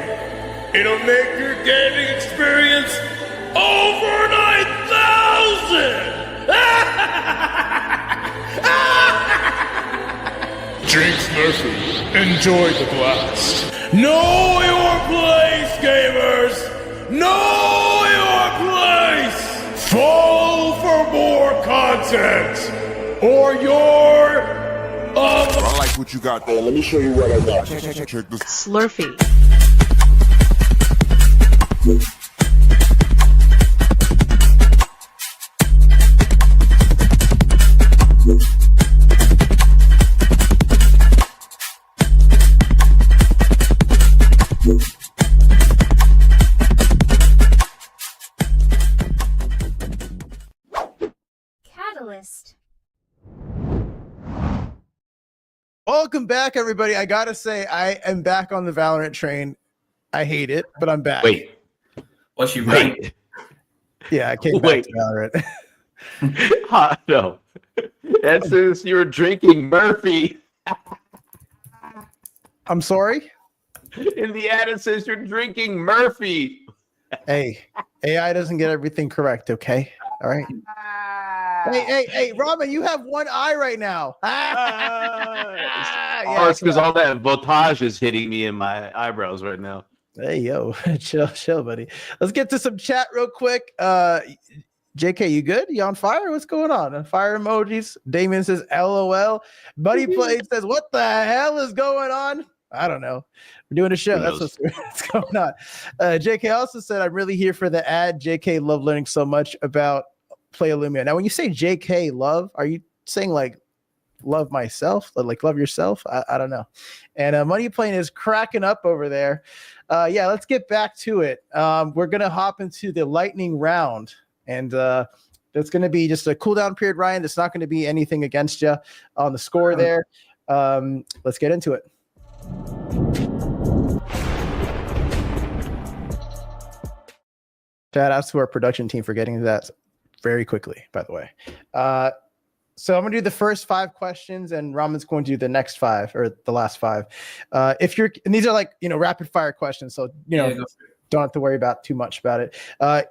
It'll make your gaming experience over 9,000! Drink Slurfy. Enjoy the blast. Know your place, gamers! Know your place! Follow for more content! Or your... I like what you got there. Let me show you what I got. Check this. Slurfy. Catalyst. Welcome back, everybody. I gotta say, I am back on the Valorant train. I hate it, but I'm back. Wait. What's your rank? Wait. Yeah, I came back Wait. to Valorant. No. That says you're drinking Murphy. I'm sorry. In the ad, it says you're drinking Murphy. Hey, AI doesn't get everything correct, okay? All right. Hey, Robin, you have one eye right now. Oh, it's because all that voltage is hitting me in my eyebrows right now. Hey, yo, chill, buddy. Let's get to some chat real quick. JK, you good? You on fire? What's going on? Fire emojis. Damien says, LOL. Buddy Play says, what the hell is going on? I don't know. We're doing a show. That's what's going on. JK also said, I'm really here for the ad. JK, love learning so much about Play Elumia. Now, when you say JK love, are you saying like love myself, like love yourself? I don't know. And Money Plane is cracking up over there. Yeah, let's get back to it. We're gonna hop into the lightning round, and it's gonna be just a cooldown period, Ryan. It's not gonna be anything against you on the score there. Let's get into it. Shout out to our production team for getting that very quickly, by the way. So I'm gonna do the first 5 questions, and Raman's going to do the next 5 or the last 5. If you're, and these are like rapid fire questions, so don't have to worry about too much about it.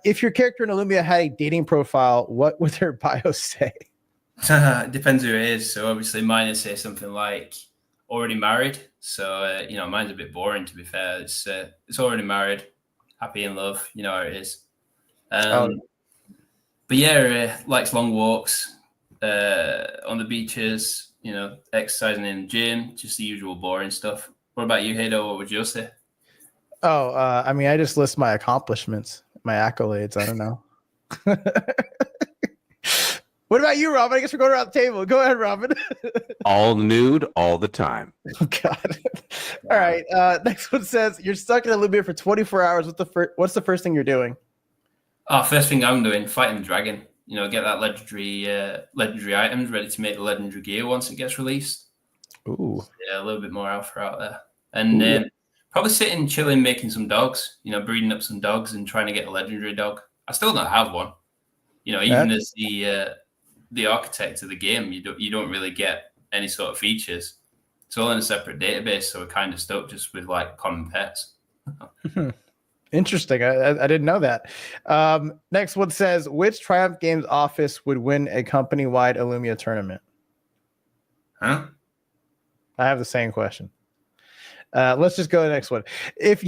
If your character in Elumia had a dating profile, what would their bio say? Depends who it is. So obviously mine would say something like already married. So mine's a bit boring, to be fair. It's already married, happy in love. You know how it is. But yeah, likes long walks on the beaches, exercising in the gym, just the usual boring stuff. What about you, Hado? What would you say? Oh, I mean, I just list my accomplishments, my accolades. I don't know. What about you, Robin? I guess we're going around the table. Go ahead, Robin. All nude, all the time. Oh, God. All right. Next one says, you're stuck in Elumia for 24 hours. What's the first thing you're doing? First thing I'm doing, fighting the dragon. Get that legendary items ready to make the legendary gear once it gets released. Ooh. So, yeah, a little bit more alpha out there. And probably sitting, chilling, making some dogs, breeding up some dogs and trying to get a legendary dog. I still don't have one. Even as the architect of the game, you don't really get any sort of features. It's all in a separate database, so we're kind of stuck just with like common pets. Interesting. I didn't know that. Next one says, which Triumph Games office would win a company-wide Elumia tournament? Huh? I have the same question. Let's just go to the next one. If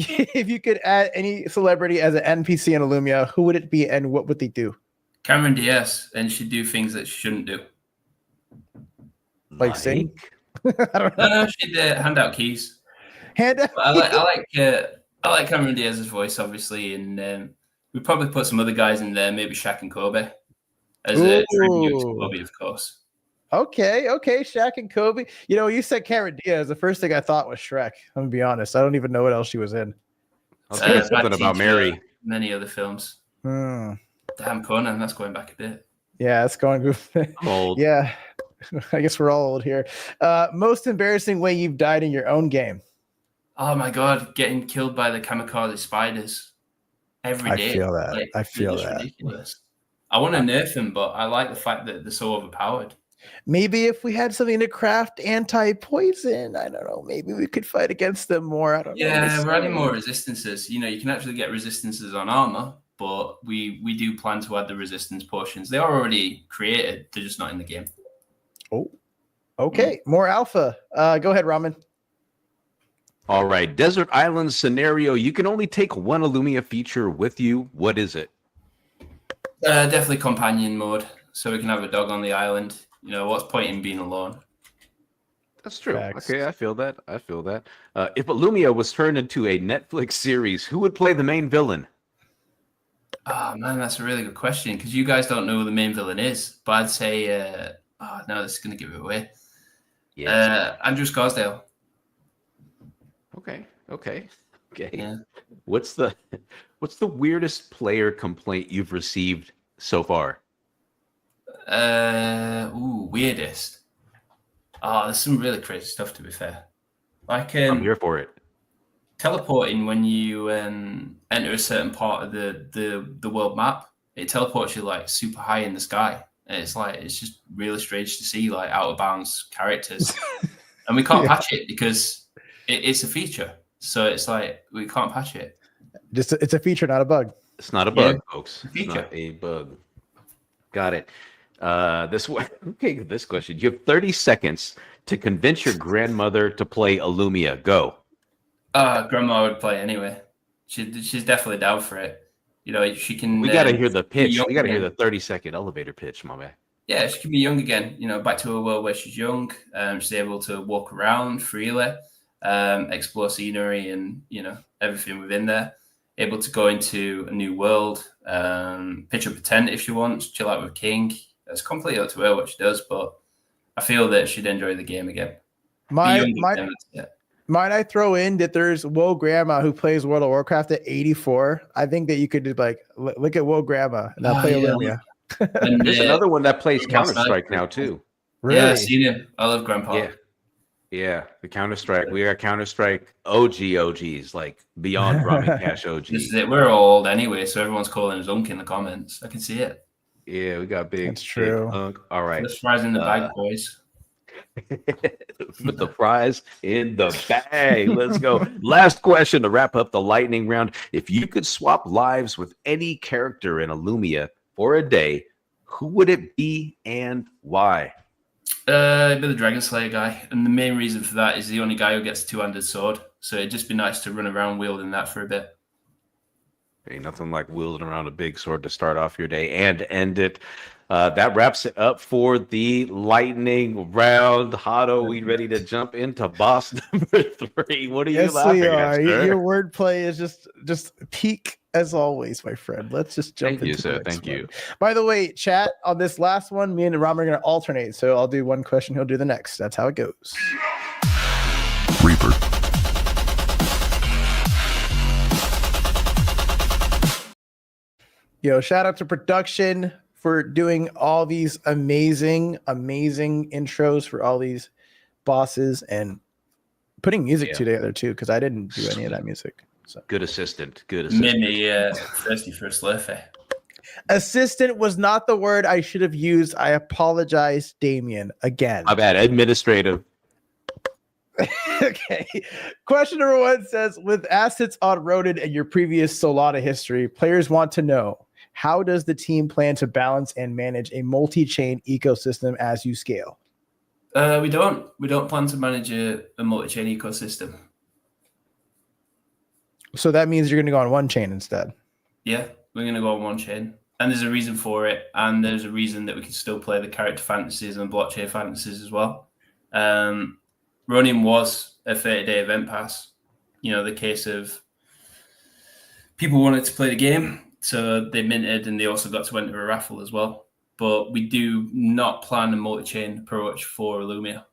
you could add any celebrity as an NPC in Elumia, who would it be and what would they do? Cameron Diaz, and she'd do things that she shouldn't do. Like sing? I don't know. No, she'd hand out keys. Hand out. I like Cameron Diaz's voice, obviously, and we'd probably put some other guys in there, maybe Shaq and Kobe, as a tribute to Kobe, of course. Okay, Shaq and Kobe. You said Cameron Diaz. The first thing I thought was Shrek. I'm gonna be honest. I don't even know what else she was in. I'll tell you something about Mary. Many other films. Damn, Conan, that's going back a bit. Yeah, it's going. Old. Yeah. I guess we're all old here. Most embarrassing way you've died in your own game. Oh my god, getting killed by the kamikaze spiders every I day. feel that. Like, I feel they're just that. ridiculous. I want to nerf them, but I like the fact that they're so overpowered. Maybe if we had something to craft anti-poison, I don't know. Maybe we could fight against them more. I don't know. Yeah, we're adding more resistances. You know, you can actually get resistances on armor, but we do plan to add the resistance potions. They are already created. They're just not in the game. Oh, okay. More alpha. Go ahead, Ramen. All right, desert island scenario. You can only take one Illumia feature with you. What is it? Definitely companion mode, so we can have a dog on the island. You know, what's point in being alone? That's true. Facts. Okay, I feel that. If Illumia was turned into a Netflix series, who would play the main villain? Oh man, that's a really good question because you guys don't know who the main villain is. But I'd say, no, this is going to give it away. Andrew Scarsdale. Okay. Yeah. What's the weirdest player complaint you've received so far? Weirdest. Oh, there's some really crazy stuff, to be fair. Like I'm here for it. teleporting when you enter a certain part of the world map. It teleports you like super high in the sky. And it's just really strange to see like out of bounds characters. And we can't patch it because it's a feature. So it's like we can't patch it. It's a feature, not a bug. It's not a bug, folks. It's not a bug. Got it. This question. You have 30 seconds to convince your grandmother to play Illumia. Go. Grandma would play anyway. She's definitely down for it. You know, she can. We gotta hear the pitch. We gotta again. hear the 30-second elevator pitch, my man. Yeah, she can be young again. You know, back to a world where she's young. She's able to walk around freely, explore scenery, and everything within there. Able to go into a new world, pitch up a tent if she wants, chill out with King. It's completely up to her what she does, but I feel that she'd enjoy the game again. Might I throw in that there's Whoa Grandma who plays World of Warcraft at 84? I think that you could just like look at Whoa Grandma and I'll play Illumia. And there's another one that plays Counter-Strike now too. Really? Yeah, I've seen him. I love Grandpa. Yeah, the Counter-Strike. We are Counter-Strike OGs, like beyond Ramen Cash OGs. This is it. We're all old anyway, so everyone's calling us Unk in the comments. I can see it. Yeah, we got big. That's true. Big all right. Let's fries in the bag, boys. Put the fries in the bag. Let's go. Last question to wrap up the lightning round. If you could swap lives with any character in Illumia for a day, who would it be and why? It'd be the Dragon Slayer guy, and the main reason for that is the only guy who gets a two-handed sword. So it'd just be nice to run around wielding that for a bit. Ain't nothing like wielding around a big sword to start off your day and end it. That wraps it up for the lightning round. Hado, we ready to jump into boss number 3? What are you laughing at, sir? Your wordplay is just peak as always, my friend. Let's just jump into sir. the next Thank one. you. By the way, chat, on this last one, me and Ram are going to alternate. So I'll do one question, he'll do the next. That's how it goes. Reaper. Yo, shout out to production for doing all these amazing intros for all these bosses and putting music together too, because I didn't do any of that music. So Good assistant. Made me thirsty for a Slurpee. assistant was not the word I should have used. I apologize, Damien, again. My bad. Administrative. Okay. Question number 1 says, with assets on Ronin and your previous Solana history, players want to know, how does the team plan to balance and manage a multi-chain ecosystem as you scale? We don't plan to manage a multi-chain ecosystem. So that means you're going to go on one chain instead. Yeah, we're going to go on one chain. And there's a reason for it. And there's a reason that we can still play the character fantasies and blockchain fantasies as well. Ronin was a 30-day event pass. You know, the case of people wanted to play the game, so they minted and they also got to enter a raffle as well. But we do not plan a multi-chain approach for Illumia.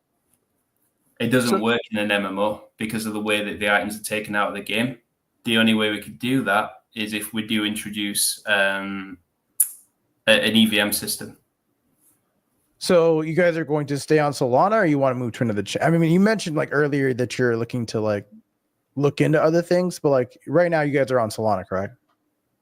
It doesn't work in an MMO because of the way that the items are taken out of the game. The only way we could do that is if we do introduce an EVM system. So you guys are going to stay on Solana, or you want to move to another I mean, you mentioned like earlier that you're looking to like look into other things, but like right now you guys are on Solana, correct?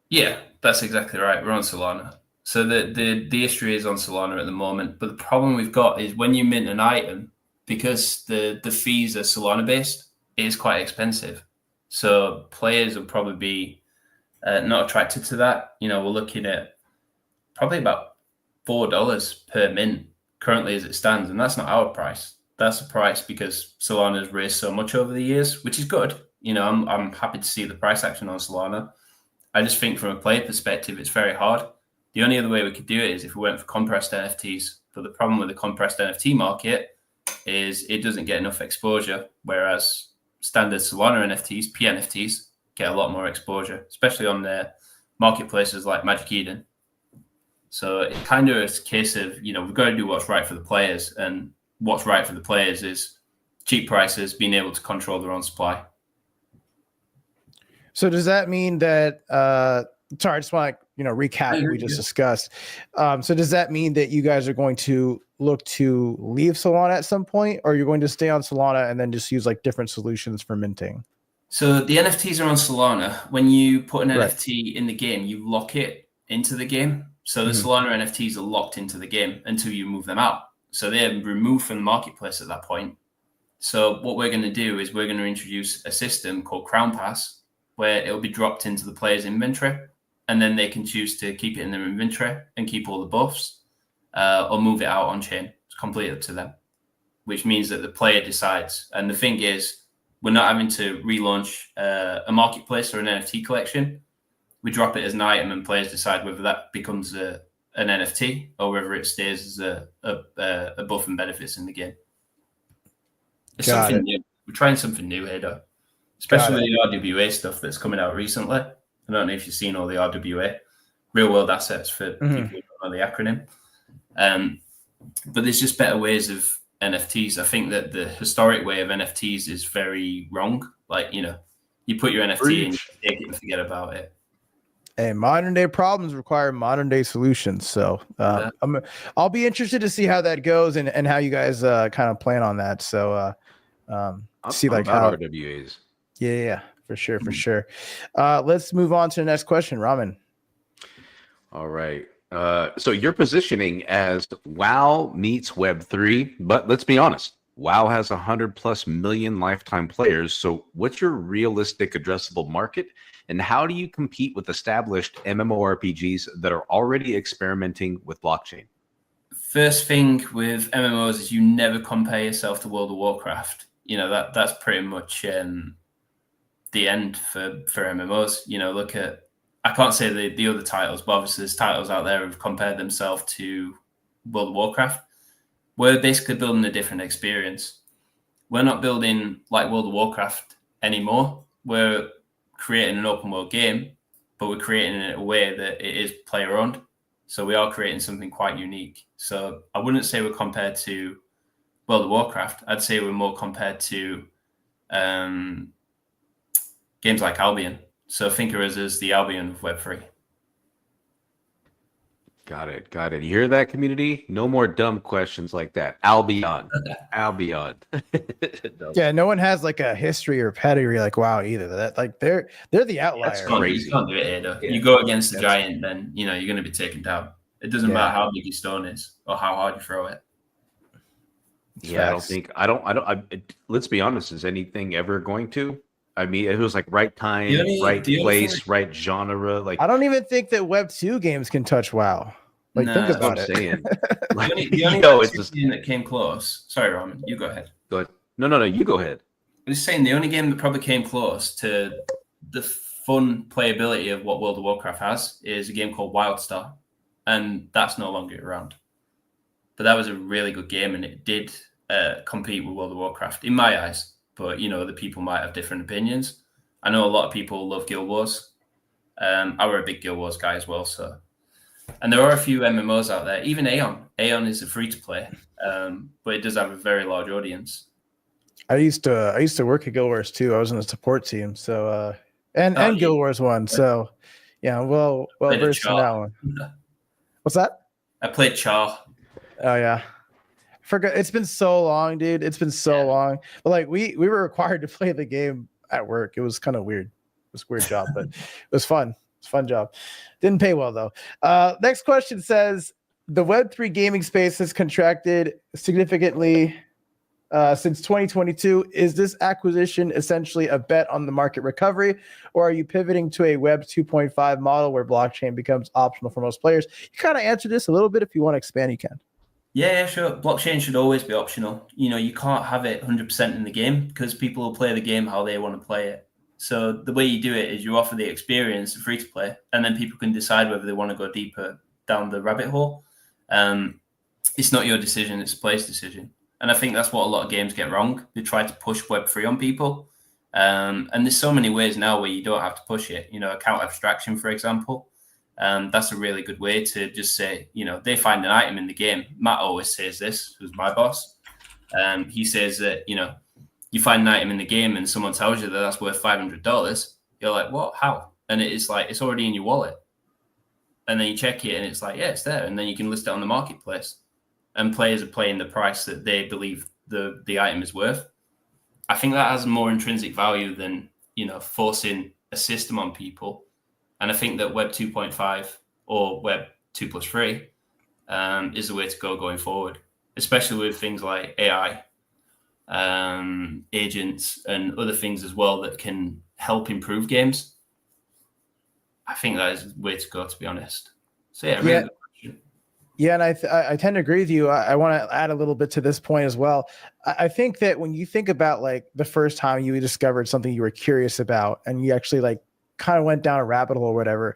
Yeah, that's exactly right. We're on Solana. So the history is on Solana at the moment. But the problem we've got is when you mint an item, because the fees are Solana based, it is quite expensive. So players will probably be not attracted to that. We're looking at probably about $4 per mint currently as it stands, and that's not our price. That's the price because Solana's raised so much over the years, which is good. I'm happy to see the price action on Solana. I just think from a player perspective, it's very hard. The only other way we could do it is if we went for compressed NFTs. But the problem with the compressed NFT market is it doesn't get enough exposure, whereas standard Solana NFTs, PNFTs, get a lot more exposure, especially on their marketplaces like Magic Eden. So it kind of is a case of, we've got to do what's right for the players. And what's right for the players is cheap prices, being able to control their own supply. So does that mean that sorry, I just want to recap what we just discussed. So does that mean that you guys are going to look to leave Solana at some point, or you're going to stay on Solana and then just use like different solutions for minting? So the NFTs are on Solana. When you put an NFT in the game, you lock it into the game. So the Solana NFTs are locked into the game until you move them out. So they're removed from the marketplace at that point. So what we're going to do is we're going to introduce a system called Crown Pass, where it'll be dropped into the player's inventory, and then they can choose to keep it in their inventory and keep all the buffs, or move it out on chain. It's completely up to them, which means that the player decides. And the thing is, we're not having to relaunch a marketplace or an NFT collection. We drop it as an item, and players decide whether that becomes an NFT or whether it stays as a buff and benefits in the game. It's something new. We're trying something new here, though. Especially the RWA stuff that's coming out recently. I don't know if you've seen all the RWA, real world assets for people who don't know the acronym. But there's just better ways of NFTs. I think that the historic way of NFTs is very wrong. Like, you put your NFT in, you take it and forget about it. And modern day problems require modern day solutions. So I'll be interested to see how that goes and how you guys kind of plan on that. So see like how RWAs. Yeah, for sure. Let's move on to the next question, Ramen. All right. So you're positioning as WoW meets Web3, but let's be honest, WoW has 100+ million lifetime players. So what's your realistic addressable market, and how do you compete with established MMORPGs that are already experimenting with blockchain? First thing with MMOs is you never compare yourself to World of Warcraft. That's pretty much the end for MMOs. Look at, I can't say the other titles, but obviously there's titles out there who've compared themselves to World of Warcraft. We're basically building a different experience. We're not building like World of Warcraft anymore. We're creating an open world game, but we're creating it in a way that it is player owned. So we are creating something quite unique. So I wouldn't say we're compared to World of Warcraft. I'd say we're more compared to games like Albion. So think of us as the Albion of Web3. Got it. You hear that, community? No more dumb questions like that. Albion. Yeah, no one has like a history or pedigree like WoW either. That like they're the outlier. That's crazy. You can't do it here, though. You go against the giant, then you're going to be taken down. It doesn't matter how big your stone is or how hard you throw it. Yeah, I don't. Let's be honest. Is anything ever going to? I mean, it was like right time, right place, right genre. Like, I don't even think that Web 2 games can touch WoW. Like, think about it. Like, the only game that came close. Sorry, Roman, you go ahead. Go ahead. No, you go ahead. I'm just saying the only game that probably came close to the fun playability of what World of Warcraft has is a game called WildStar, and that's no longer around. But that was a really good game, and it did compete with World of Warcraft in my eyes. But other people might have different opinions. I know a lot of people love Guild Wars. I were a big Guild Wars guy as well. So, and there are a few MMOs out there. Even Aeon. Aeon is a free to play, but it does have a very large audience. I used to work at Guild Wars too. I was in the support team. So and Guild Wars 1. So yeah, well versed in that one. What's that? I played Char. Oh yeah. forgot. It's been so long, dude. It's been so long. But like we were required to play the game at work. It was kind of weird. It was a weird job, but it was fun. It's a fun job. Didn't pay well though. Next question says the Web3 gaming space has contracted significantly since 2022. Is this acquisition essentially a bet on the market recovery, or are you pivoting to a Web 2.5 model where blockchain becomes optional for most players? You kind of answered this a little bit. If you want to expand, you can. Yeah, sure. Blockchain should always be optional. You can't have it 100% in the game because people will play the game how they want to play it. So the way you do it is you offer the experience free to play, and then people can decide whether they want to go deeper down the rabbit hole. It's not your decision, it's the player's decision. And I think that's what a lot of games get wrong. They try to push Web3 on people. And there's so many ways now where you don't have to push it. Account abstraction, for example. That's a really good way to just say, they find an item in the game. Matt always says this, who's my boss. He says that, you find an item in the game and someone tells you that that's worth $500. You're like, what? How? And it's like, it's already in your wallet. And then you check it and it's like, yeah, it's there. And then you can list it on the marketplace. And players are playing the price that they believe the item is worth. I think that has more intrinsic value than, forcing a system on people. And I think that Web 2.5 or Web 2+3 is the way to go going forward, especially with things like AI, agents, and other things as well that can help improve games. I think that is the way to go, to be honest. So yeah, really good question. Yeah, and I tend to agree with you. I want to add a little bit to this point as well. I think that when you think about like the first time you discovered something you were curious about and you actually like kind of went down a rabbit hole or whatever,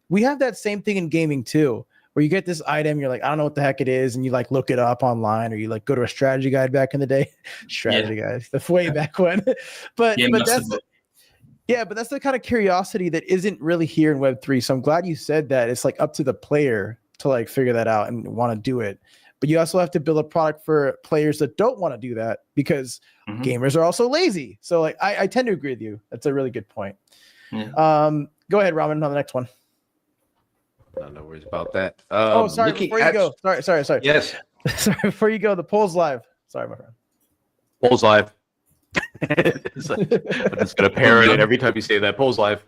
we have that same thing in gaming too, where you get this item, you're like, I don't know what the heck it is, and you like look it up online, or you like go to a strategy guide back in the day. Strategy guide, the way back when. but that's the kind of curiosity that isn't really here in Web3. So I'm glad you said that. It's like up to the player to like figure that out and want to do it. But you also have to build a product for players that don't want to do that, because gamers are also lazy. So like I tend to agree with you. That's a really good point. Yeah. Go ahead, Ramen, on the next one. No worries about that. Sorry, before you go. Sorry. Yes. Sorry, before you go, the poll's live. Sorry, my friend. Poll's live. I'm just going to parrot it every time you say that. Poll's live.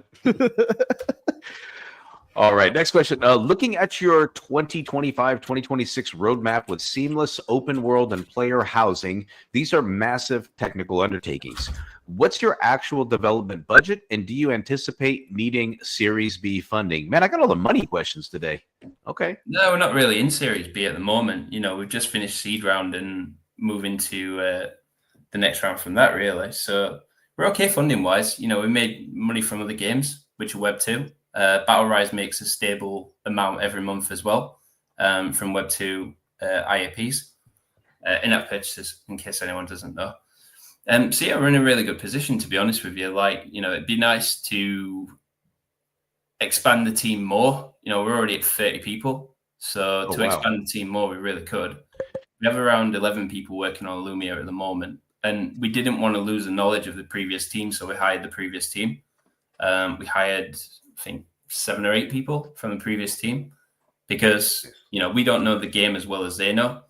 All right, next question. Looking at your 2025-2026 roadmap with seamless open world and player housing, these are massive technical undertakings. What's your actual development budget, and do you anticipate needing Series B funding? Man, I got all the money questions today. Okay. No, we're not really in Series B at the moment. We've just finished seed round and moving to the next round from that, really. So we're okay funding-wise. We made money from other games, which are Web 2. Battle Rise makes a stable amount every month as well from Web 2 IAPs, in-app purchases, in case anyone doesn't know. So yeah, we're in a really good position, to be honest with you. Like, it'd be nice to expand the team more. We're already at 30 people. So expand the team more, we really could. We have around 11 people working on Elumia at the moment. And we didn't want to lose the knowledge of the previous team, so we hired the previous team. We hired, I think, 7 or 8 people from the previous team because, we don't know the game as well as they know.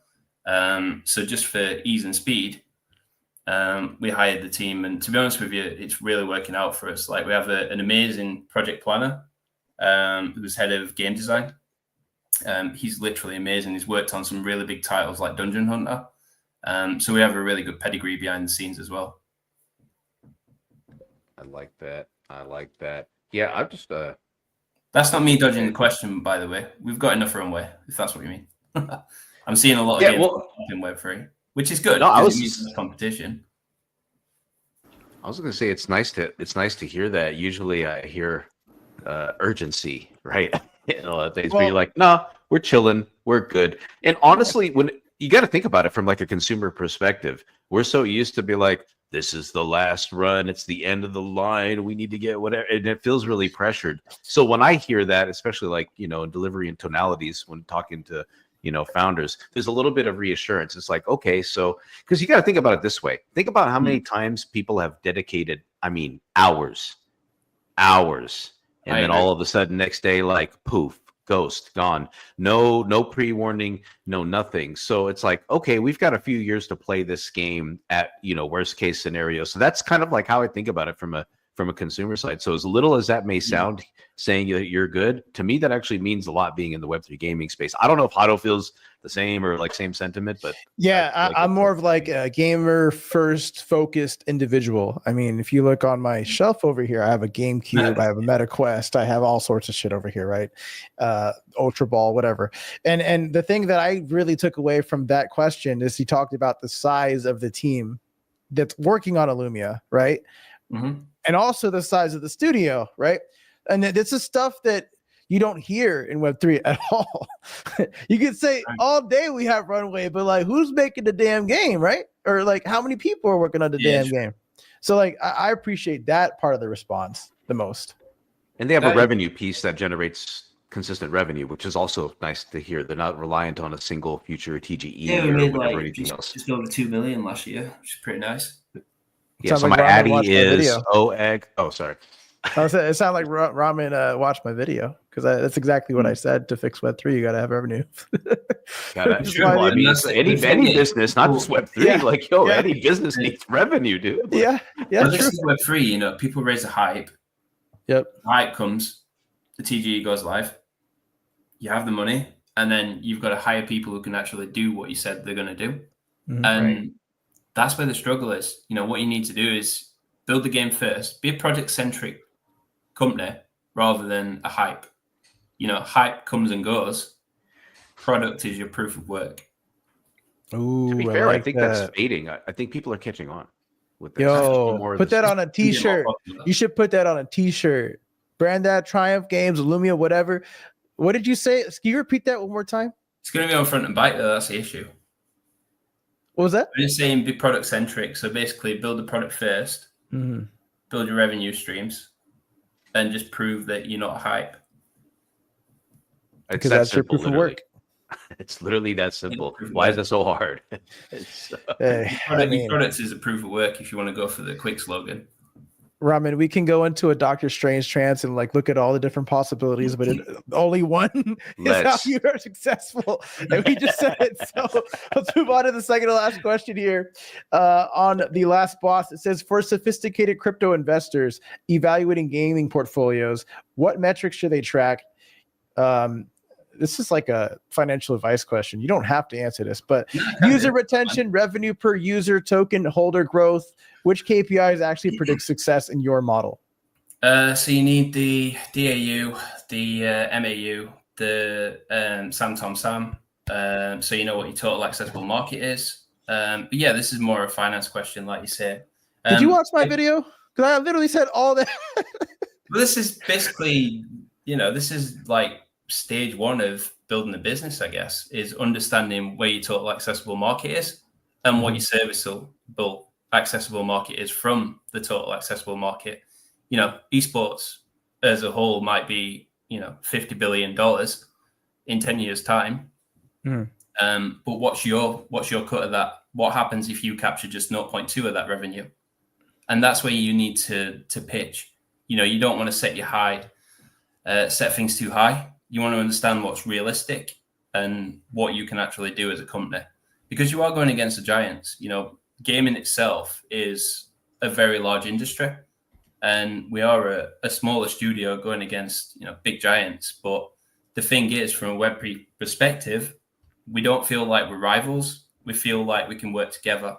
So just for ease and speed, we hired the team. And to be honest with you, it's really working out for us. Like, we have an amazing project planner who's head of game design. He's literally amazing. He's worked on some really big titles like Dungeon Hunter. So we have a really good pedigree behind the scenes as well. I like that. Yeah, I'm just That's not me dodging the question, by the way. We've got enough runway, if that's what you mean. I'm seeing a lot of games in Web3, which is good. No, it means competition. I was going to say it's nice to hear that. Usually I hear urgency, right? Things where you're like, no, we're chilling, we're good. And honestly, when you got to think about it from like a consumer perspective, we're so used to be like, this is the last run, it's the end of the line, we need to get whatever, and it feels really pressured. So when I hear that, especially like, in delivery and tonalities, when talking to, founders, there's a little bit of reassurance. It's like, okay, so, because you got to think about it this way. Think about how many times people have dedicated, hours, and then all of a sudden next day, like, poof, Ghost, gone. No pre-warning, no nothing. So it's like, okay, we've got a few years to play this game at, worst case scenario. So that's kind of like how I think about it from a consumer side. So as little as that may sound, saying that you're good, to me that actually means a lot being in the Web3 gaming space. I don't know if Hado feels the same or like same sentiment, but yeah, I'm more of like a gamer first focused individual. I mean, if you look on my shelf over here, I have a GameCube, I have a MetaQuest, I have all sorts of shit over here, right? Ultra Ball, whatever. And the thing that I really took away from that question is he talked about the size of the team that's working on Elumia, right? Mm-hmm. And also the size of the studio, right? And this is stuff that you don't hear in Web3 at all. You could say all day we have runway, but like who's making the damn game, right? Or like how many people are working on the damn game? So like I appreciate that part of the response the most. And they have a revenue piece that generates consistent revenue, which is also nice to hear. They're not reliant on a single future TGE or whatever, anything else. Just over 2 million last year, which is pretty nice. Yeah, so like my Addy is OEG. Oh, sorry. It sounded like Ramen watched my video because that's exactly what I said. To fix Web3, you got to have revenue. Any business, not just Web3. Any business needs revenue, dude. Yeah. This is Web3. People raise a hype. Yep. Hype comes, the TGE goes live. You have the money, and then you've got to hire people who can actually do what you said they're going to do, and that's where the struggle is. What you need to do is build the game first. Be a project-centric company rather than a hype. Hype comes and goes. Product is your proof of work. Ooh, to be fair, I think that's fading. I think people are catching on with this. Yo, put that on a t-shirt. You should put that on a t-shirt. Brand that Triumph Games, Elumia, whatever. What did you say? Can you repeat that one more time? It's going to be on front and back, though. That's the issue. What was that? I'm just saying be product-centric. So basically build the product first, build your revenue streams, and just prove that you're not hype. Because that's your proof of work. It's literally that simple. Why is that so hard? Product is a proof of work if you want to go for the quick slogan. Ramen, we can go into a Doctor Strange trance and like look at all the different possibilities, but only one is how you are successful. And we just said it. So let's move on to the second to last question here. On the last boss, it says, for sophisticated crypto investors evaluating gaming portfolios, what metrics should they track? This is like a financial advice question. You don't have to answer this, but user retention, revenue per user, token holder growth, which KPIs actually predict success in your model? So you need the DAU, the MAU, the SAM. So you know what your total accessible market is. But yeah, this is more a finance question, like you said. Did you watch my video? Because I literally said all that. Well, this is basically, this is like stage one of building a business, I guess, is understanding where your total accessible market is and what your serviceable accessible market is from the total accessible market. Esports as a whole might be, $50 billion in 10 years' time. But what's your cut of that? What happens if you capture just 0.2 of that revenue? And that's where you need to pitch. You don't want to set things too high. You want to understand what's realistic and what you can actually do as a company, because you are going against the giants. Gaming itself is a very large industry, and we are a smaller studio going against, big giants. But the thing is, from a Web3 perspective, we don't feel like we're rivals. We feel like we can work together,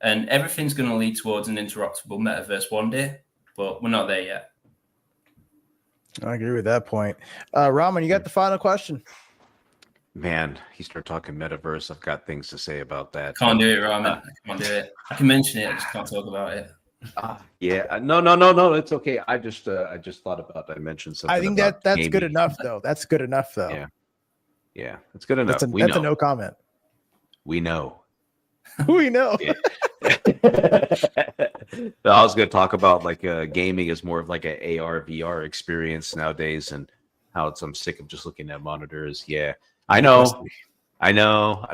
and everything's going to lead towards an interoperable metaverse one day, but we're not there yet. I agree with that point. Ramen, you got the final question. Man, he started talking metaverse. I've got things to say about that. Can't do it, Ramen. Can't do it. I can mention it, I just can't talk about it. Yeah, no, it's okay. I just thought about. I mentioned something. I think that's good enough, though. That's good enough, though. Yeah, it's good enough. That's a no comment. We know. We know. I was going to talk about like gaming is more of like an AR VR experience nowadays, and how I'm sick of just looking at monitors. Yeah, I know,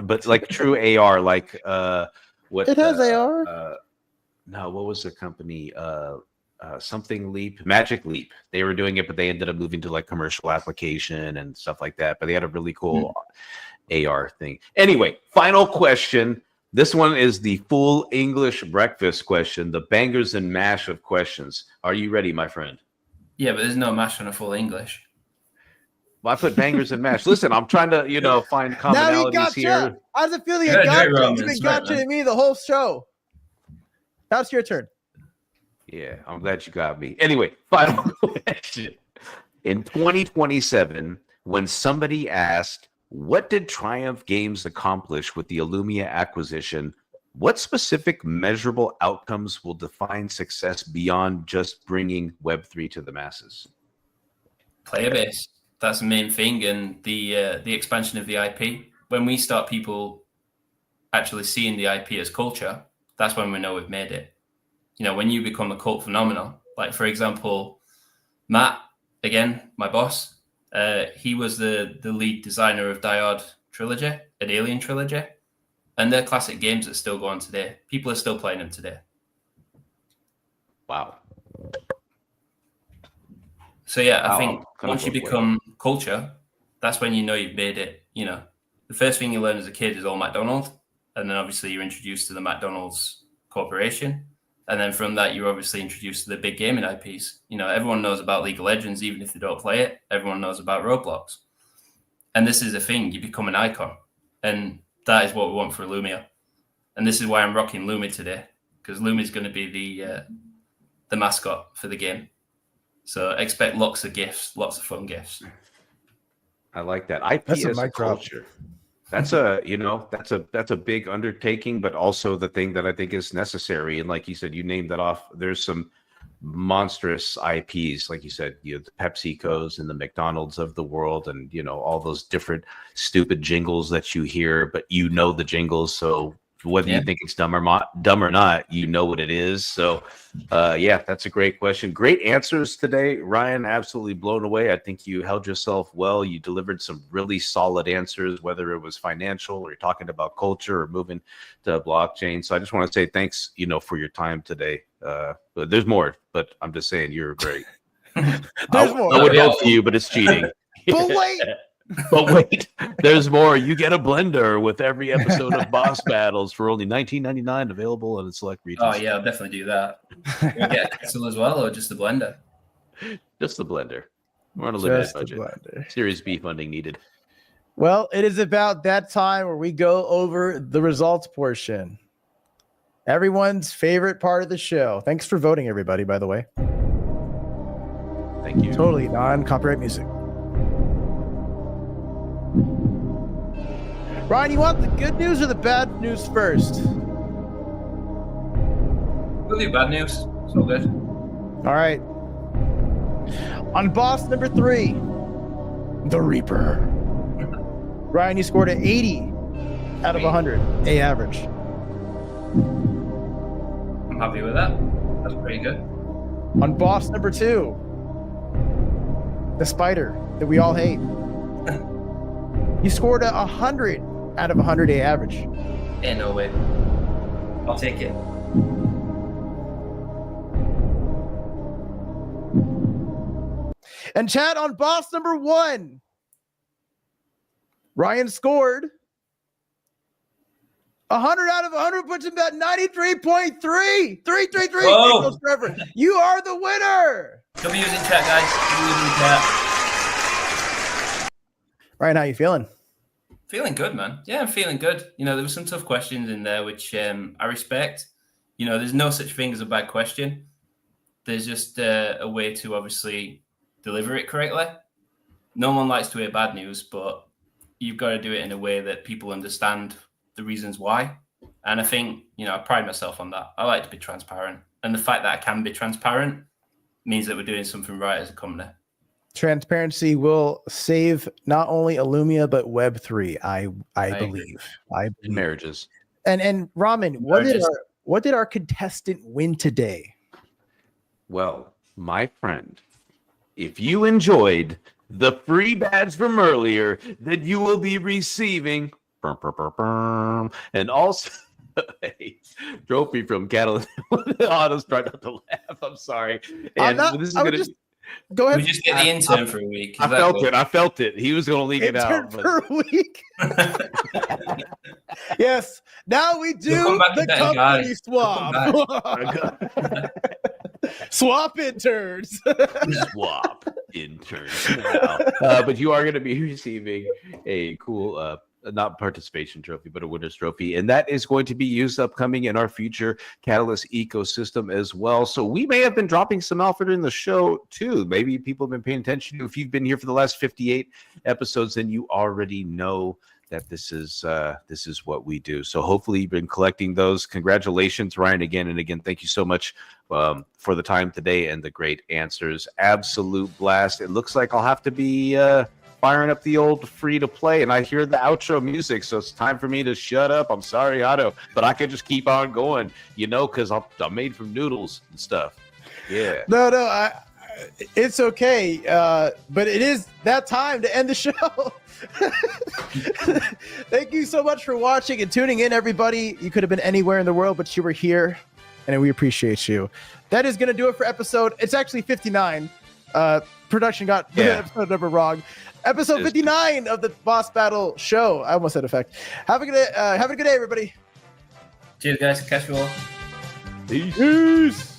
but like true AR, like what it has AR. No, what was the company? something Leap, Magic Leap. They were doing it, but they ended up moving to like commercial application and stuff like that. But they had a really cool AR thing. Anyway, final question. This one is the full English breakfast question, the bangers and mash of questions. Are you ready, my friend? Yeah, but there's no mash on a full English. Well, I put bangers and mash. Listen, I'm trying to, find Now he commonalities gotcha. here. How does it feel? You Yeah, gotcha. J. Roman, You've been smart, gotcha man. me the whole show. Now it's your turn. Yeah, I'm glad you got me. Anyway, final question. In 2027, when somebody asked, what did Triumph Games accomplish with the Elumia acquisition? What specific measurable outcomes will define success beyond just bringing Web3 to the masses? Player base. That's the main thing, and the expansion of the IP. When we start people actually seeing the IP as culture, that's when we know we've made it. When you become a cult phenomenon, like for example, Matt, again, my boss, he was the lead designer of Diode Trilogy, an Alien Trilogy, and they're classic games that still go on today. People are still playing them today. Wow. So yeah, I Wow, think kind of once you both become culture, that's when you know you've made it. The first thing you learn as a kid is all McDonald's, and then obviously you're introduced to the McDonald's corporation, and then from that you're obviously introduced to the big gaming IPs. Everyone knows about League of Legends, even if they don't play it. Everyone knows about Roblox, and this is the thing: you become an icon, and that is what we want for Elumia. And this is why I'm rocking Lumi today, because Lumi is going to be the mascot for the game. So expect lots of gifts, lots of fun gifts. I like that. IP That's a as a mic drop. culture. That's a big undertaking, but also the thing that I think is necessary. And like you said, you named that off. There's some monstrous IPs, like you said, the PepsiCos and the McDonald's of the world, and all those different stupid jingles that you hear, but the jingles. So whether you think it's dumb or not, you know what it is. So that's a great question. Great answers today, Ryan. Absolutely blown away. I think you held yourself well. You delivered some really solid answers, whether it was financial or you're talking about culture or moving to blockchain. So I just want to say thanks, for your time today. But there's more, but I'm just saying you're great. There's more. I would vote for you, but it's cheating. But wait. But wait, there's more. You get a blender with every episode of Boss Battles for only $19.99, available in select regions. Oh yeah, I'll definitely do that. Can we get a Kettle as well, or just the blender? Just the blender. We're on a limited Just the budget. blender. Series B funding needed. Well, it is about that time where we go over the results portion. Everyone's favorite part of the show. Thanks for voting, everybody, by the way. Thank you. Totally non-copyright music. Ryan, you want the good news or the bad news first? We'll do bad news. It's all good. All right. On boss number 3, the Reaper. Ryan, you scored an 80 out of 100, A average. I'm happy with that. That's pretty good. On boss number 2, the spider that we all hate. You scored a 100 out of 100 A average. Yeah, no way. I'll take it. And chat, on boss number 1, Ryan scored 100 out of 100, puts him at 93.3. 333. Whoa. Goes forever. You are the winner. Come using chat, guys. Come using chat. Ryan, how you feeling? Feeling good, man. Yeah, I'm feeling good. There were some tough questions in there, which I respect. There's no such thing as a bad question. There's just a way to obviously deliver it correctly. No one likes to hear bad news, but you've got to do it in a way that people understand the reasons why. And I think, I pride myself on that. I like to be transparent. And the fact that I can be transparent means that we're doing something right as a company. Transparency will save not only Elumia but Web3. I believe. I believe. Marriages. And Ramen, what did our contestant win today? Well, my friend, if you enjoyed the free badge from earlier, then you will be receiving and also a trophy from Catalan. Otto's trying not to laugh. I'm sorry. I'm And not- this is I would gonna just- Go ahead. We just get the intern for a week. I felt it. He was going to leak it Intern out. for a week. Yes. Now we do come back a the better company guy. swap. Swap interns. Swap interns. But you are going to be receiving a cool not participation trophy, but a winner's trophy. And that is going to be used upcoming in our future Catalyst ecosystem as well. So we may have been dropping some alpha in the show too. Maybe people have been paying attention to. If you've been here for the last 58 episodes, then you already know that this is what we do. So hopefully you've been collecting those. Congratulations, Ryan, again and again. Thank you so much for the time today and the great answers. Absolute blast. It looks like I'll have to be firing up the old free to play, and I hear the outro music, so it's time for me to shut up. I'm sorry, Otto, but I can just keep on going, because I'm made from noodles and stuff. Yeah. No, it's okay. But it is that time to end the show. Thank you so much for watching and tuning in, everybody. You could have been anywhere in the world, but you were here, and we appreciate you. That is going to do it for episode. It's actually 59. Production got the episode number wrong. Episode 59 of the Boss Battle show. I almost said effect. Have a good day, everybody. Cheers, guys. Catch you all. Peace. Peace.